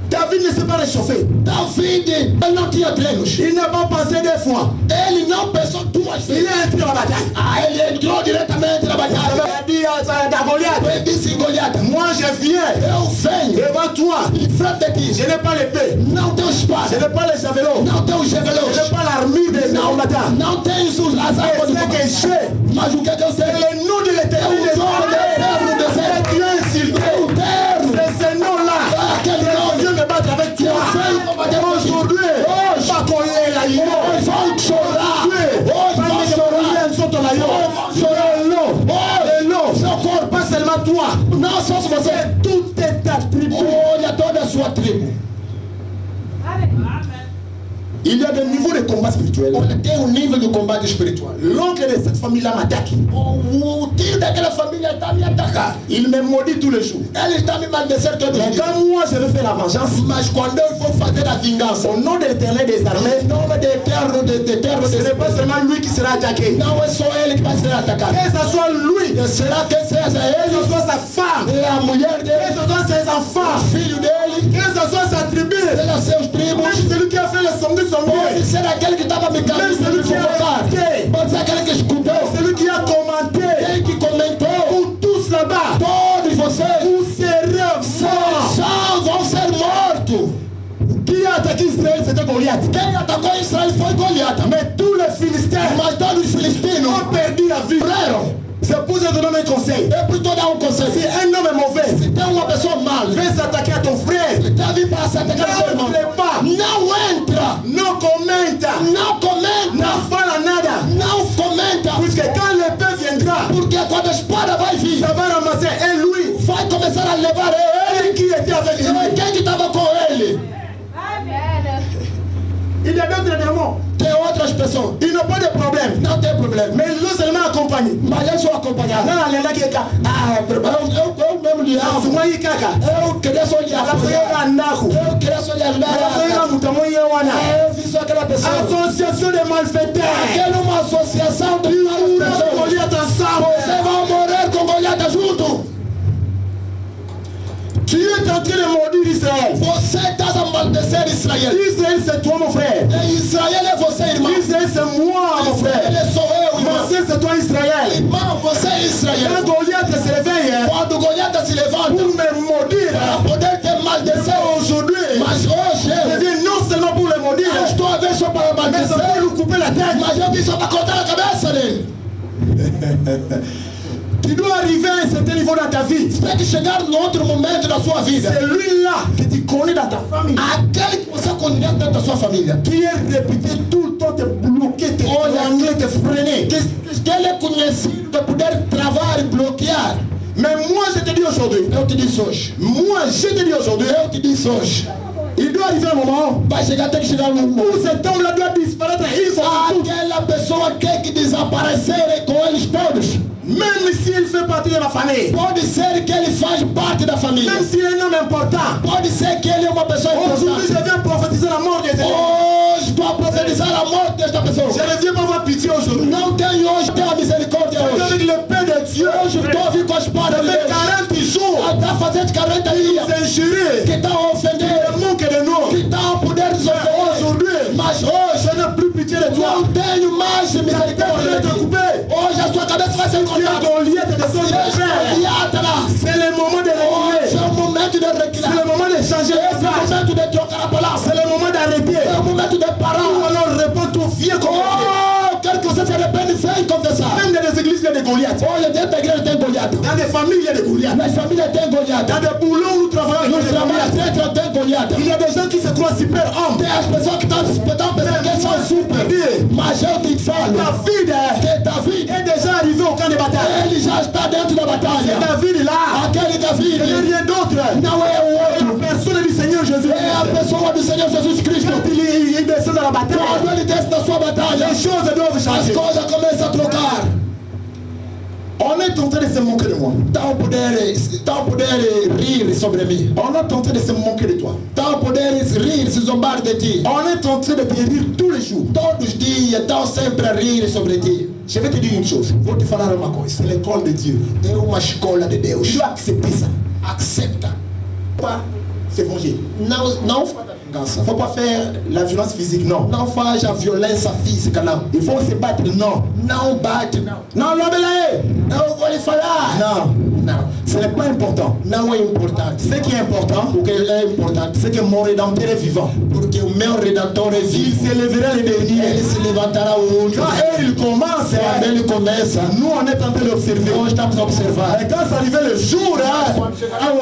David ne s'est pas réchauffé. David, ele não tinha treinos. Il n'a pas passé des fois. Ele não pensou duas Il vezes. est entré dans la bataille. Ele entrou diretamente na Il batalha. a dit à Goliath, Ele disse em Goliath, moi je viens eu venho devant toi. em frente de ti. Je n'ai pas l'épée. Não tenho Je espada. n'ai pas les javelots. Não tenho Je javelots. n'ai pas l'armure des combattants. Não tenho as Et armas ce do que combate. j'ai, Mas o que eu c'est sei? le nom de l'Éternel É o nome do Eterno do Et deserto. tu as insulté. É o Eterno. C'est ce nom-là. Aquele Je nome. viens me battre avec toi. Eu venho combater Aujourd'hui, hoje. pas qu'on est là, il Hoje vão chorar. Hoje vão chorar. Seu corpo, pas seulement toi. Não só se você. Toute ta tribu. Olha toda a sua tribo. Il y a des niveaux de combat spirituel. Tem um nível de combate espiritual. L'oncle de cette famille-là m'attaque. O tio daquela família está me atacar. Il me maudit tous les jours. Ele está me maldecendo todos os Mais dias. quand moi je veux faire la vengeance, Mas quando eu vou fazer a vingança, au nom de l'Éternel des armées, em nome de eterno, ce n'est pas seulement lui qui sera attaqué. não é só ele que vai ser atacado. Que ce soit lui, E será que seja que ele, ce soit sa femme, e a mulher que dele, ce soit ses enfants, o filho dele, que ce soit sa tribu, seja seus primos, même celui qui a fait le sommet de son pode mieux, ser aquele que estava me caminhando me provocar, pode ser aquele que escutou, celui qui a commenté quem que comentou, pour tous là-bas, todos vocês pour ses rêves morts. vão ser mortos. Qui a attaqué Israël, c'était Goliath. Quem atacou Israel foi Goliata, Mais tous les Philistins mas todos os filistinos ont perdu la vie. morreram. C'est pour ça que je donne un conseil. É por isso que eu dou um Si conselho. un homme est mauvais, Se tem uma pessoa mal, vient s'attaquer à ton frère, está vindo para se atacar o seu irmão, n'entre pas, não entra, non comenta, não comenta, non fala nada. não comenta, Puisque quand l'épée viendra, porque quando a espada vai vir, ça va ramasser un lui. vai começar a levar Et ele. qui était avec E lui. quem que estava com ele? Il y a d'autres démons. Tem outras pessoas. Ils n'ont pas de problème. Não tem problema. Mais ils ont seulement accompagné. Mas eu sou acompanhado. Dans la lenda qui est là. Eu mesmo lhe amo. Souvent, il caca. Eu queria só lhe La prière apoiar. à Naku. Eu queria só lhe ajudar. La prière à Moutamoye Wana. Eu vi só aquela pessoa. Association de malfaiteurs. Aquela é uma associação de Nous malas pessoas. Goliath ensemble. Você vai morrer com Goliata junto. Tu es en train de maudire Israël. Você está a maldizer Israel. Israël, c'est toi, mon frère. E Israel é você, irmão. Israël, c'est moi, mon frère. Israel sou eu, irmão. Mon frère, c'est toi, Israël. Irmão, você é Israel. Quand Goliath se réveille Quando Goliata se levanta pour me maudire, para poder te maldizer, aujourd'hui, mas hoje je viens non seulement pour le eu maudire, estou a ver só para mais c'est maldizer, pour lui couper la tête. mas eu vim só para cortar a cabeça dele. Tu dois arriver à un certain niveau dans ta vie. Tem que chegar num outro momento da sua vida. C'est lui-là que tu connais dans ta famille, Aquele que você conhece dentro da sua família. qui est réputé tout le temps te bloquer, te étrangler, te freiner. Que ele é conhecido para poder travar e bloquear. Mais moi, je te dis aujourd'hui, Eu te disse hoje. moi, je te dis aujourd'hui, Eu te disse hoje. il doit arriver un moment Vai chegar, tem que chegar num où momento. cet homme-là doit disparaître. Ils sont tous. Aquela pessoa tem que desaparecer com eles todos. Même s'il fait partie de la famille, Pode ser que ele faz parte da família. même s'il est un homme important. Pode ser que ele é uma pessoa Aujourd'hui, je importante. viens prophétiser la mort des ennemis. Hoje estou a profetizar a morte desta pessoa. Je ne viens pas avoir pitié aujourd'hui. Não tenho hoje, tenho a misericórdia Avec hoje. le paix de Dieu, Hoje estou a vir com a espada ça de fait Deus. 40 jours, Está fazendo 40 dias s'injurer, que está a ofender, le manque de nous. que está a poder nos ofender. Aujourd'hui, Mas hoje je n'ai plus pitié de toi. não tenho mais Ta tête va misericórdia. être coupée. Hoje a sua cabeça vai ser Tu as cortada. Goliath de son frère. C'est le moment de Hoje é reculer. o momento de C'est recular. le moment de changer Esse é de o place. momento de trocar a palavra. C'est le moment d'arrêter. É o momento de Ou parar. alors réponds-toi, viens confesser. Oh, quero que você se arrependa e venha confessar. Même dans les églises, il y a des Goliaths. Olha, dentro da igreja tem Goliata. Dans des familles, il y a des Goliaths. Nas famílias tem Goliata. Dans des boulots où nous travaillons, il y a Nos des trabalhos Goliaths. dentro tem Goliata. Il y a des gens qui se croient super hommes. Tem as pessoas que estão pensando que são super. Mas eu te falo David que David, est déjà arrivé au camp de bataille. ele já está dentro da batalha. David là, Aquele David il n'y a rien d'autre. não é o La outro. personne du Seigneur Jésus. É a pessoa do Senhor Jesus Cristo. Quand il descend dans la bataille, Quando ele desce da sua batalha, les choses doivent as changer. coisas começam a trocar. On est tenté de se moquer de moi. Estão poder rir sobre mim. On est tenté de se moquer de toi. Estão poder rir, se zombar de ti. On est tenté de te rire tous les jours. Todos os dias estão sempre a rir sobre ti. Je vais te dire une chose. Vou te falar uma coisa. C'est l'école de Dieu. É uma escola de Deus. Tu dois accepter ça. Accepta. Pas se venger. Não faz a Il vingança. ne faut pas faire la violence physique, non. Não faz a violência física, não. Il faut se battre, non. Não bate, não. Non, l'homme là, Eu vou lhe falar. non. Não. Ce n'est pas important. Não é importante. Ce qui est important, O que é importante, c'est que mon rédempteur est vivant. porque o meu Redentor é Il vivo. se lèvera le dernier. Ele se levantará o último. Quand il commence, Quando ele começa, nous on est en train d'observer. nós estamos a observar. Et quand ça arrive le jour,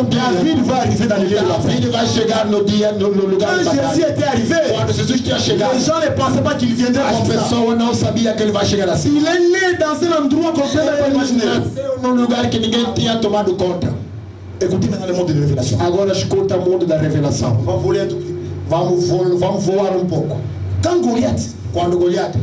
David va arriver dans le lieu de la fête. David vai chegar no dia, no lugar Quand de Jésus batalha. était arrivé, Quando Jesus tinha chegado, les gens ne pensaient pas qu'il viendrait as comme ça. pessoas não sabiam que ele vai chegar assim. Il est né dans un endroit qu'on ne peut même pas Ele imaginer. nasceu num lugar que ninguém tinha tomado conta. Écoutez maintenant le monde de révélation. Agora escuta o mundo da revelação. On va voler un tout petit peu. Vamos voar um pouco. Quand Goliath Quando Goliath,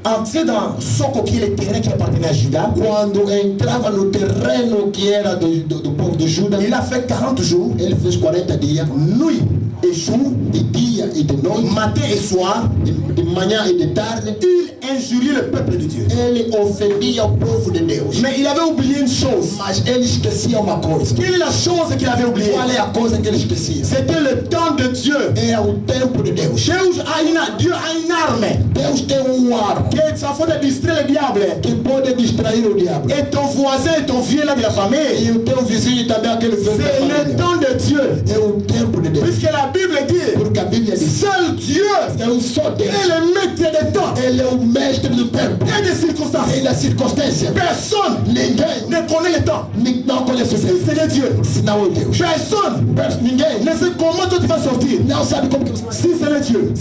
entrait dans Soko, qui est le terrain qui appartenait à Juda, quando entrava no terreno que era do povo de Juda, il a fait 40 jours, ele fez 40 dias, nuit et jour, de dia e de noite, matin et soir, de manhã e de tarde. il injuriait le peuple de Dieu. Ele ofendia o povo de Deus. Mais il avait oublié une chose. Mas ele esquecia uma coisa. Quelle est la chose qu'il avait oubliée? Qual é a coisa que ele esquecia? C'était le temps de Dieu. Era o tempo de Deus. Dieu a une arme Deus tem arma qui est en train de distraire le diable. que pode distrair o diabo. Et ton voisin et ton vieux là de la famille, E o teu vizinho também, aquele vizinho da c'est le família. temps de Dieu. É o tempo de Deus. Puisque la Bible dit, Porque a Bíblia diz: seul Dieu é o só Deus. est le maître des temps Ele é o mestre do tempo et des circonstances. e da circunstância. Personne Ninguém ne connaît le temps. não conhece o Si tempo, c'est Dieu. senão é Deus. Personne Ninguém ne sait comment toi tu vas sortir. não sabe como que você vai. Si c'est Dieu.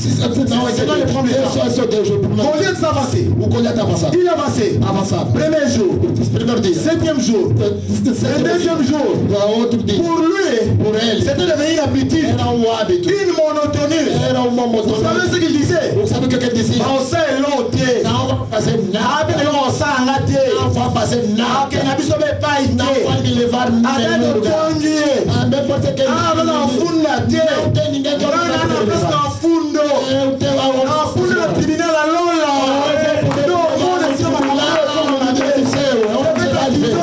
Não é C'est dans les Deus. premiers temps. É só Deus. Au lieu de s'avancer, O Goliath avançava. il avançait. Avançava. Premier jour, Primeiro dia. septième jour, le deuxième jour. Outro dia. Pour lui, Por ele. c'était devenu une habitude, Era hábito. une monotonie. Era uma Vous savez monotonia. ce qu'il disait? Sabe o que ele dizia? On sait l'autre. Não vai fazer Abe nada. on sait en Não vai fazer Que nada. na biso be pas Não vai me levar a nenhum Abe lugar. tongi. Também pode ser que Ah, mas não funda te. não tem ninguém que Não, vai não, não, levar. não fundo. Eu tenho Não fundo no tribunal a lola. Não, não, se chama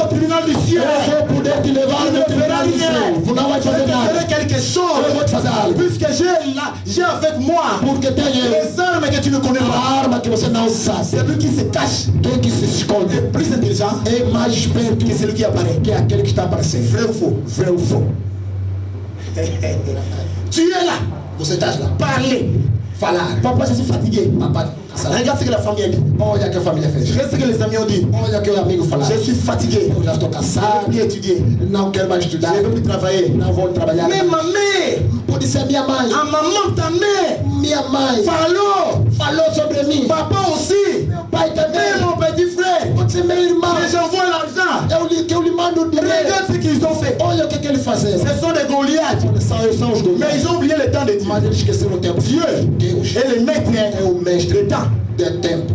au tribunal du ciel. Eu vou poder te levar no tribunal do céu. Tu não vai Je vais fazer te nada. faire quelque chose. Eu vou te fazer algo. Puisque j'ai avec moi Porque tem les armes que tu ne connais a pas. arma que você não sabe. Celui qui se cache Quem que se esconde est plus intelligent é mais esperto que celui qui apparaît. que aquele que está aparecendo. Vrai ou faux? Vrai ou faux? Tu es là. Você está lá. Parler. Falar. Papa, je suis fatigué. Papai, Regarde ce que la famille a dit. olha o que a família fez. Regarde ce que les amis ont dit. Olha o que o amigo falou. Je suis fatigué. Eu já estou Je ne cansado. veux plus étudier. Não quero mais estudar. Je ne veux plus travailler. Não vou trabalhar. Mais ma mère, Pode ser minha mãe. à maman, ta mère, Minha mãe falou sobre mim. papa aussi, Meu pai même também. mon petit frère. Pode ser meu irmão. Mais j'envoie l'argent. Que eu lhe mando o dinheiro. Regarde ce qu'ils ont fait. Olha o que ele fazia. Ce sont des Goliaths. São os dois. Mais ils ont oublié le temps de Dieu. Mas eles esqueceram o tempo. Dieu Deus est le maître é o mestre du temps. do tempo.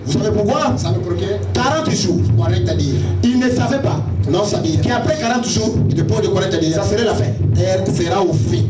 Vous savez pourquoi? Sabe por quê? 40 jours. 40 dias. Ils ne savaient pas Não sabia. qu'après 40 jours, E depois de 40 dias, ça serait la fin. será o fim.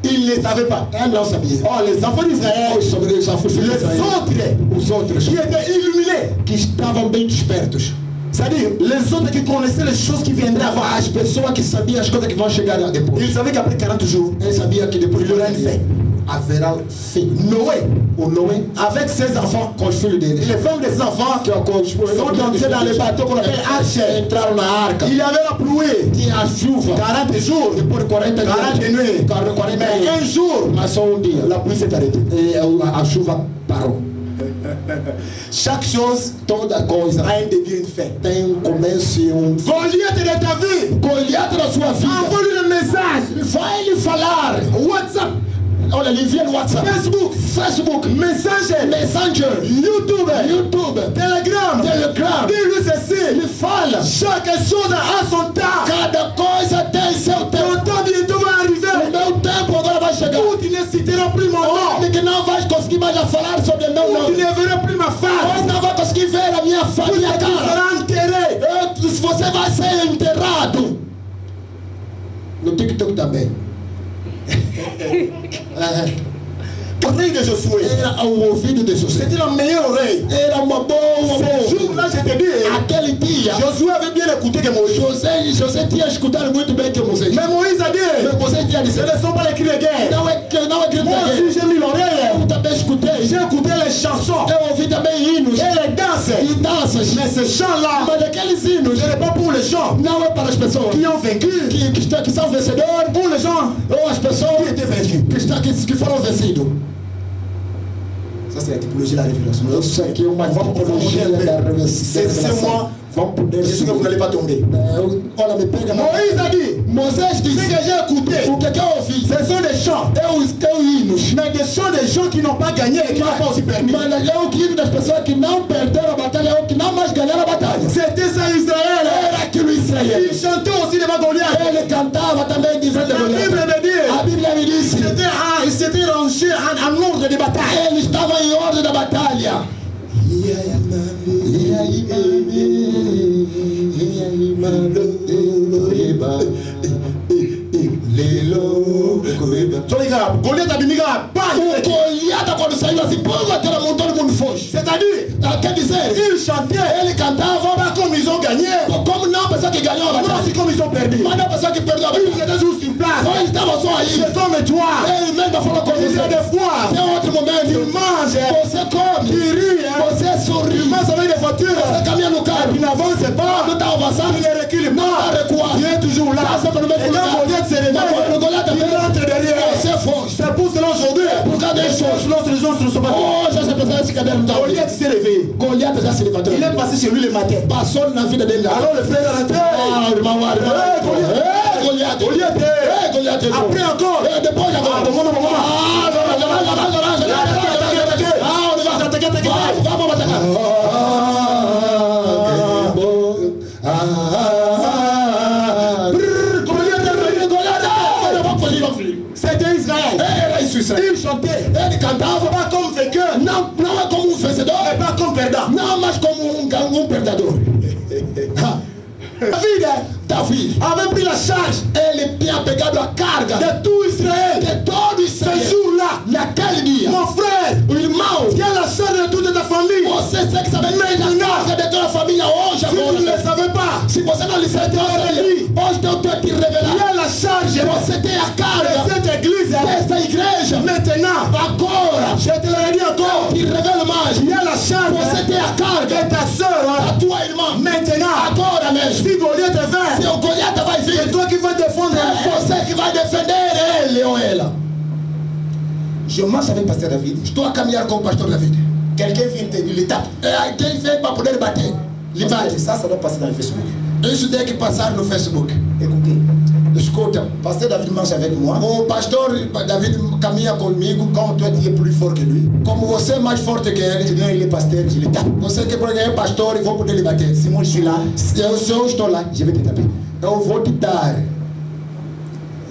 Ils ne savaient pas. Ele não sabia. Oh, les enfants d'Israël, Sobre os filhos de les Israel, autres os outros qui étaient illuminés, que estavam bem despertos. c'est-à-dire les autres qui connaissaient les choses qui viendraient avant, As pessoas que sabiam as coisas que vão chegar depois. ils savaient qu'après 40 jours, Ele sabia que depois de Il aura 40 dias fim. haverá fim. Noé, O Noé, avec ses enfants, com os filhos dele, les femmes de ses enfants, que com os sont entrés dans le bateau qu'on appelle Arche. entraram na arca. Il y avait la pluie, Tinha a chuva. 40 jours, Depois de 40 dias, 40 nuits. 40 Mais dias, un jour, mas só dia, la pluie s'est arrêtée. e a chuva parou. Chaque chose Toda coisa a un début et une fin. tem começo e Goliath de ta vie, Goliath na sua vida. envoie-lui le message. Vai lhe falar. WhatsApp, Olha, ele envia no WhatsApp, Facebook, Messenger, Messenger, YouTube, Telegram. Dis-lui ceci. Ele fala. Chaque chose a son temps. Cada coisa tem seu Ton tempo. temps bientôt va O arriver. meu tempo agora vai chegar. Où tu ne citeras plus mon nom. Onde que não vai conseguir mais falar sobre meu Où tu nome. ne verras plus ma face. Onde não vai conseguir ver a minha Où tu cara. seras enterré. Se você vai ser enterrado. No TikTok também. Oreille de Josué. Era o ouvido de José. C'était la meilleure oreille. Era uma boa. Ce jour-là, je te dis, Aquele dia, Josué avait bien écouté que Moïse. José tinha escutado muito bem que Moisés. Mais Moïse a dit, Mas Moisés tinha ce dito, ne sont pas les cris de guerre. não é grito Moi de aussi, j'ai mis l'oreille. Eu também escutei. J'ai écouté les chansons Eu ouvi também hinos et les danses. e danças. Mais ces chants-là, Mas aqueles hinos ce n'est pas pour les gens não é para as pessoas qui ont vaincu, que são vencedores pour les gens ou as pessoas qui étaient vaincus. que foram vencidos. Ça, c'est la typologie de la révélation. Eu sei que uma tipologia da revelação. Vamos poder Je suis sûr que vous n'allez pas tomber. Olha, me pega. Moïse a dit, Moisés ce disse, que j'ai écouté, o que eu ouvi? ce sont des chants. Eu hinos. Mais des chants des gens qui n'ont pas gagné et qui n'ont pas aussi permis. Mas é o hino das pessoas que não perderam a batalha, é o que não mais ganharam a batalha. C'était ça Israël. Era aquilo Israel. Il chantait aussi devant Goliath. Ele cantava também dizendo La Bible me dit, a Bíblia me disse. Il s'était rangé en ordre de bataille. Ele estava em ordem da batalha. Goliath a mis O Goliata, quando saiu assim, todo mundo foge. c'est-à-dire, Quer dizer, il chantait, ele cantava, pas comme ils ont gagné, como não a pessoa que ganhou a pas batalha, aussi comme ils ont perdu. mas não a pessoa que perdeu a Ils batalha. étaient juste sur place. Só eles estavam só aí. C'est comme toi. Ele mesmo falou com Il y a você. des fois, Tem outro tu momento, manges, você come, tu ris, você tu sorri, passes avec des voitures, você caminha no carro, tu n'avances pas, não está avançando, tu ne recules não pas, está recuando. tu es toujours là. Está sempre no mesmo Et quand lugar. Goliath se Mas quando o réveille, Goliata il vem, rentre derrière. você foge. C'est pour cela aujourd'hui, Por causa das coisas. lorsque les gens ne sont pas Hoje essa pessoa esse cabelo não está Goliath s'est réveillé. Goliata já se levantou. Il est passé chez lui le matin. Passou na vida dele. Alors le frère est rentré. Ah, irmão, Goliata. Goliath. Goliata. Après encore. Depois agora. Ah, vamos. Vamos atacar. C'était Israël. Era isso, Israel. Il chantait. Ele cantava, Pas comme vainqueur, não é como um vencedor, mais pas comme perdant. não, mas como um perdedor. David Avait pris la charge ele tinha pegado a carga de tout Israël. de todo Israel. Ce jour-là, Naquele dia, mon frère, o irmão, tu as la charge de toute ta famille. você tem que saber a carga de toda a família hoje Si tu agora. ne le savais pas, Se você não lhe sentiu hoje Deus tem que tu revelar. as la charge Você tem a de carga cette église. desta igreja. Maintenant, Agora, je te le dis encore, te revelo mais. tu as la charge Você tem a de carga ta soeur. da tua irmã. Maintenant, Agora mesmo. si Goliath vient, Se o Goliata vai c'est vir, toi qui vas défendre. é você que vai defender ele ou ela. Je marche avec Pasteur David. Estou a caminhar com o pastor David. Quelqu'un vient te dire l'étape. Quem vem para poder bater? Lhe bate. Ça doit passer dans le Facebook. Isso tem que passar no Facebook. Écoutez, Escuta, Pasteur David marche avec moi. o pastor David caminha comigo. Comme toi, tu es plus fort que lui. Como você é mais forte que ele, Non, il est pasteur, je le tape. você que porque é pastor e vou poder lhe bater. Si moi je suis là, Se eu estou lá, je vais te taper. eu vou te dar.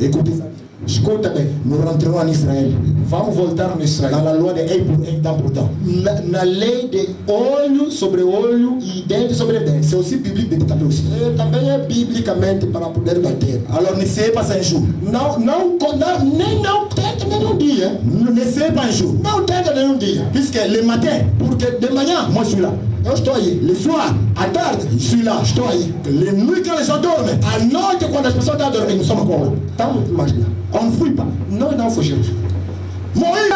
Écoutez ça. Escuta bem, Nous rentrerons en Israël. vamos voltar no Dans Israel. la loi de 1 pour 1, dent pour dent. Na lei de olho sobre olho e dente sobre dente. C'est aussi biblique de te taper aussi. Também é biblicamente para poder bater. Alors n'essayez pas ça un jour. Não tenta nenhum dia. N'essayez pas un jour. Não tenta nenhum dia. Puisque le matin, Porque de manhã, moi je suis là. eu estou aí. Le soir, À tarde, je suis là. estou aí. Les nuits quand les gens dorment, À noite, quando as pessoas estão dormindo, nous sommes encore là. estamos mais lá. On ne fouille pas. Nós não fugimos. Moïse,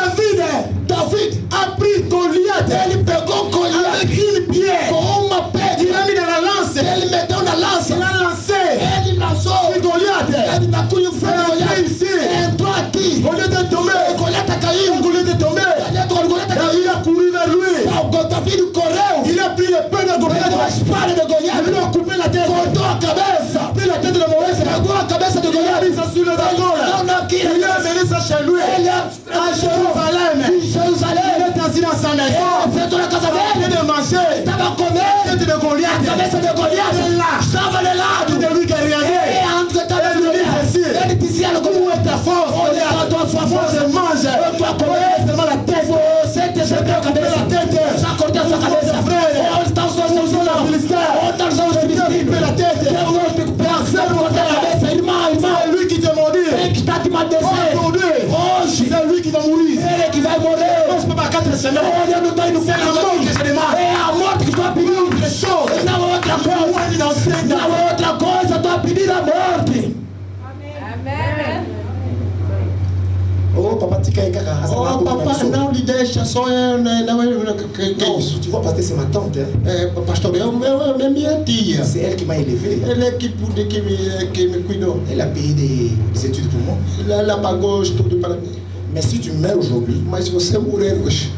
David a pris Goliath. Ele pegou Goliath Avec une pierre. com uma pedra. Il a mis dans la lance. Ele meteu na lança. Il a lancé. Ele lançou. C'est Goliath. Ele na cunha foi Ele Goliath. ici. Entrou aqui. Goliath est tombé. Goliath caiu. Goliath est tombé. Goliath caiu. David a couru vers lui. O David correu. Il a pris l'épée de Pegou a Goliath. espada de Goliath. Il lui a coupé la tête. Cortou a cabeça. Pris la tête de Moïse. Pegou a cabeça de Il a Goliath. mis ça sur les épaules. Não quis. Il a amené ça chez lui. Ele À Jérusalem. em Jerusalém. Il est assis dans sa maison. Sentou na casa Il dele. est de manger. Estava La comendo. tête de Goliath. Cabeça de Goliath. Estava de lado. De lui qui a regardé. Ele dizia no como é tua força. Olha a tua força. Je mange. Eu estou a comer seulement la tête. Você te sentou a cabeça. Já cortei a sua cabeça. Onde estão os seus filisteus? Onde estão os seus filisteus? La tête. Eu vou te cortar a cabeça. Irmão, C'est lui qui te maudit. Ele que está te maldecendo. Hoje, C'est lui qui va mourir. ele que vai morrer. Je ne peux pas 4 semaines. Olha, eu não estou indo C'est la mort que je demande. É a morte que estou a pedir. Les choses. Não é outra coisa. Moi, il est dans 5 Não é outra coisa. Estou a pedir a morte. Oh, papa, tu es caca. Oh, papai, não lhe deixa, só que isso? Tu vois, pasteur, c'est ma tante. Hein. É, pastor, é minha tia. C'est elle qui m'a élevé. Ele é que me cuidou. Elle a payé des études pour moi. Ela pagou tudo para mim. Mais si tu meurs aujourd'hui, Mas se você morrer hoje,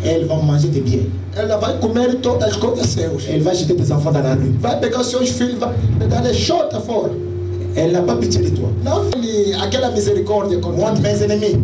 elle va manger tes biens. ela vai comer todas as coisas seus. Elle va jeter tes enfants dans la rue. Vai pegar os seus filhos, vai pegar a chota fora. Elle n'a pas pitié de toi. Não, aquela misericórdia com Moi, mes ennemis,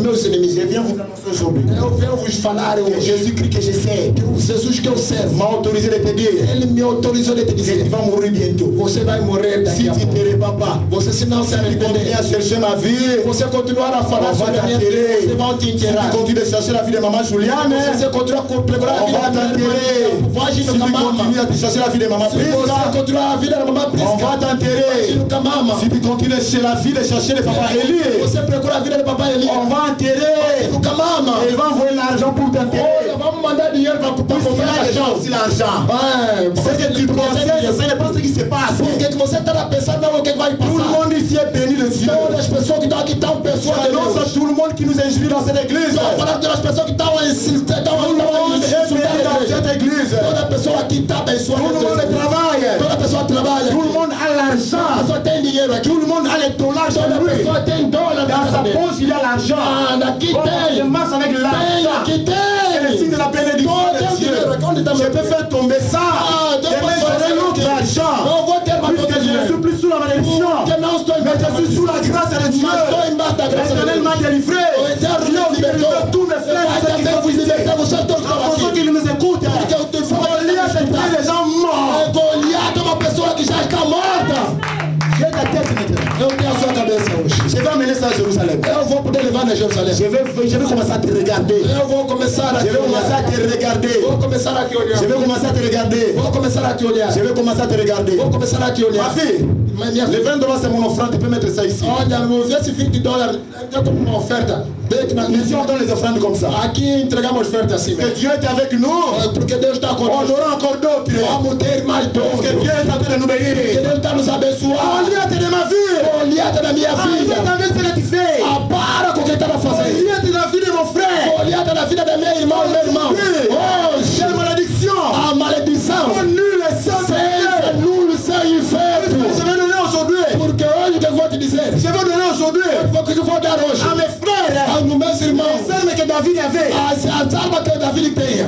meus inimigos. Je viens vous annoncer aujourd'hui Eu venho vos falar que hoje Jésus-Christ que je sais que o Jesus que eu servo, m'a autorisé de te dire ele me autorizou de te que tu dizer: vas mourir bientôt. você vai morrer Si daqui a tu ne pouco. te répands pas, Você se não se si tu continues arrepender, à chercher ma vie, você continuar a falar on va sobre a minha vida, t'enterrer. você vai te Si enterrar. tu continues à chercher la vie de maman Juliane, Você continua a procurar a on vida va da minha t'enterrer. irmã, vai Si agir tu no camama. continues à chercher la vie de maman Se você Prisca, continuar a vida da mamãe on Prisca, va t'enterrer. no camama. Si tu continues chez la vie de chercher le papa Eli, Você procura a vida do papai Eli, on va enterrer. no camama. Il va envoyer l'argent pour t'enterrer. Olha, vamos mandar dinheiro para Il comprar y a déjà caixão. aussi l'argent. É, Ce que tu pensais, ce n'est pas ce qui se passe. o que você está pensando não é o que vai Tout le passar. monde ici est béni de Dieu. Todas as pessoas que estão aqui estão pessoas de J'annonce à Deus. tout le monde qui nous injurie dans cette église. Estou falando das pessoas que estão Tout le monde est béni dans cette église. Toda pessoa aqui está abençoada. Tout le monde travaille. Toda pessoa trabalha. Tout le monde a A l'argent. pessoa tem dinheiro aqui. Tout le monde a les dollars chez Toda lui. pessoa tem dólar Dans sa dele. poche, il y a l'argent. Ah, aqui Bon, je tem. marche avec Tem, l'argent. aqui C'est le signe de tem. la bénédiction de Dieu. Je peux faire tomber ça. Ah, Demain, j'aurai l'autre argent. Não vou ter mais Puisque outro je ne suis dinheiro. plus sous la malédiction. Porque não estou Mais je suis sous la grâce de Dieu. Mas estou embaixo da graça de L'éternel Deus. m'a délivré. O Eterno Dieu me libertou. libère tous mes frères et Vai ceux qui também sont vos ici. libertar, vocês todos que estão Pour ceux aqui. qui nous écoutent, Porque eu te falo, Goliath est tué des gens morts. Goliath é uma pessoa que já está morta. J'ai ta tête maintenant. Eu tenho a sua cabeça hoje. Je vais amener ça à Jérusalem. Eu vou poder levar na Jerusalém. Je vais commencer à te regarder. Eu vou começar a Je te vais commencer à olhar. te regarder. Vou começar a te olhar. Je vais commencer à te regarder. Vou começar a te olhar. Je vais commencer à te regarder. Vou começar a te Ma olhar. fille, Mas minha les filha, $20 c'est mon offrande. Tu peux mettre ça ici. olha, esse $20 é como uma oferta. Dê que na Ici, on donne les offrandes comme ça. Aqui entregamos oferta assim. Que Dieu est avec nous. Porque Deus está On conosco. aura encore d'autres. Vamos ter mais Parce que dons. Dieu est en train de nous Porque bénir. Deus está nos abençoando. Goliath de ma vie. Goliath da minha filha. Goliath avec ce que tu fais. Ah, para com o que estava fazendo. Goliath de la vie de mon frère. Goliath da vida da minha irmã, meu irmão. Hoje, Quelle malédiction. a maledição Oh, nul est sans seja nulo sem Je efeito. vais donner aujourd'hui. Porque hoje o que eu vou te dizer? Je vais donner aujourd'hui O que eu vou dar hoje? à mes frères Aos meus irmãos. les armes que David avait. As armas que Davi tenha.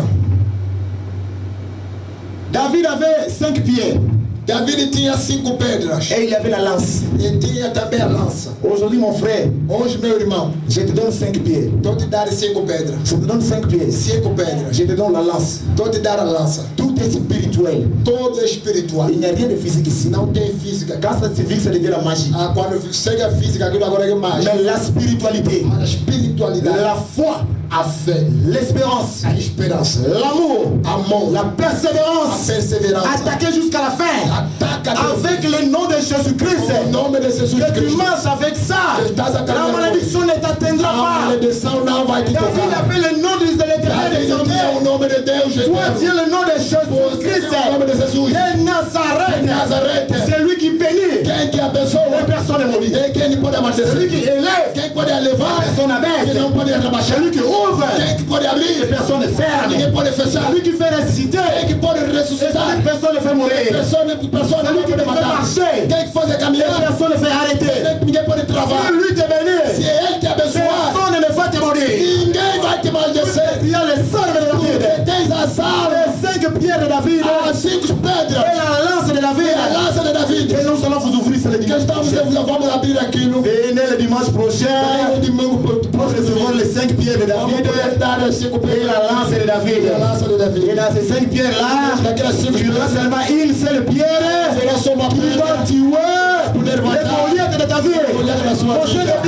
David avait 5 pieds Davi tinha 5 pedras. et il avait la lance. E tinha também a lança. Aujourd'hui, mon frère, Hoje, meu irmão, je te donne 5 pieds. estou te dar 5 pedras. Je te donne 5 pieds. 5 pedras. Je te donne la lance. Estou te dar a lança. Tout est spirituel. Todo é espiritual. Il n'y a rien de physique ici. Não tem física. Quand ça se fixe, ça devient la magie. Ah, quando chega a física, aquilo agora é mais. Mais la spiritualité, A espiritualidade, la foi, a fé, l'espérance, a esperança, l'amour, amor, la a persévérance, perseverança. attaquer jusqu'à la fin. Ataca Deus. Avec le nom de Jésus-Christ. Em nome de Jesus Que tu Cristo. marches avec ça. Estás a La caminhar. malédiction ne t'atteindra A pas. maledição não vai te David tocar. appelle le nom de l'éternel Davi tinha o désormais. nome de Deus. Toi, eterno. Dieu, le nom de Jésus-Christ. O nome de Jesus. De Nazareth. Nazareth. C'est lui qui bénit. Quem que abençoa? Et personne n'est maudit. E quem pode Celui qui abastecer? élève. Quem pode elevar? Personne n'abaisse. Quem não pode rebaixar? Celui qui ouvre. Quem que pode Et abrir? personne ne ferme. Ninguém pode fechar. Celui qui fait ressusciter. Quem que pode Et ressuscitar? personne ne fait mourir. Pessoa não Celui pode qui te fait matar. marcher. Quem que faz a Et caminhar? personne ne fait arrêter. Ninguém pode travar. Si lui te Se bénit. ele te abençoar, Personne ne va te maudire. ninguém vai te maldizer. Il y a les armes de Porque David. tens as armas, Les 5 pierres de David. as 5 pedras, Et la lance de e a David. lança de David. Et nous allons vous ouvrir ce Que dimanche. estamos vamos abrir aquilo. Venez le dimanche prochain. Aí, domingo, Pour recevoir les 5 pierres de vamos David. poder dar as 5 Et la pedras. lance de David. E a lança de Et David. dans ces 5 pierres-là, Daquelas 5 tu auras pedras, seulement une seule pierre será só uma qui va pedra. tuer les Goliaths de ta vie. Goliath na sua Mon cher vida. de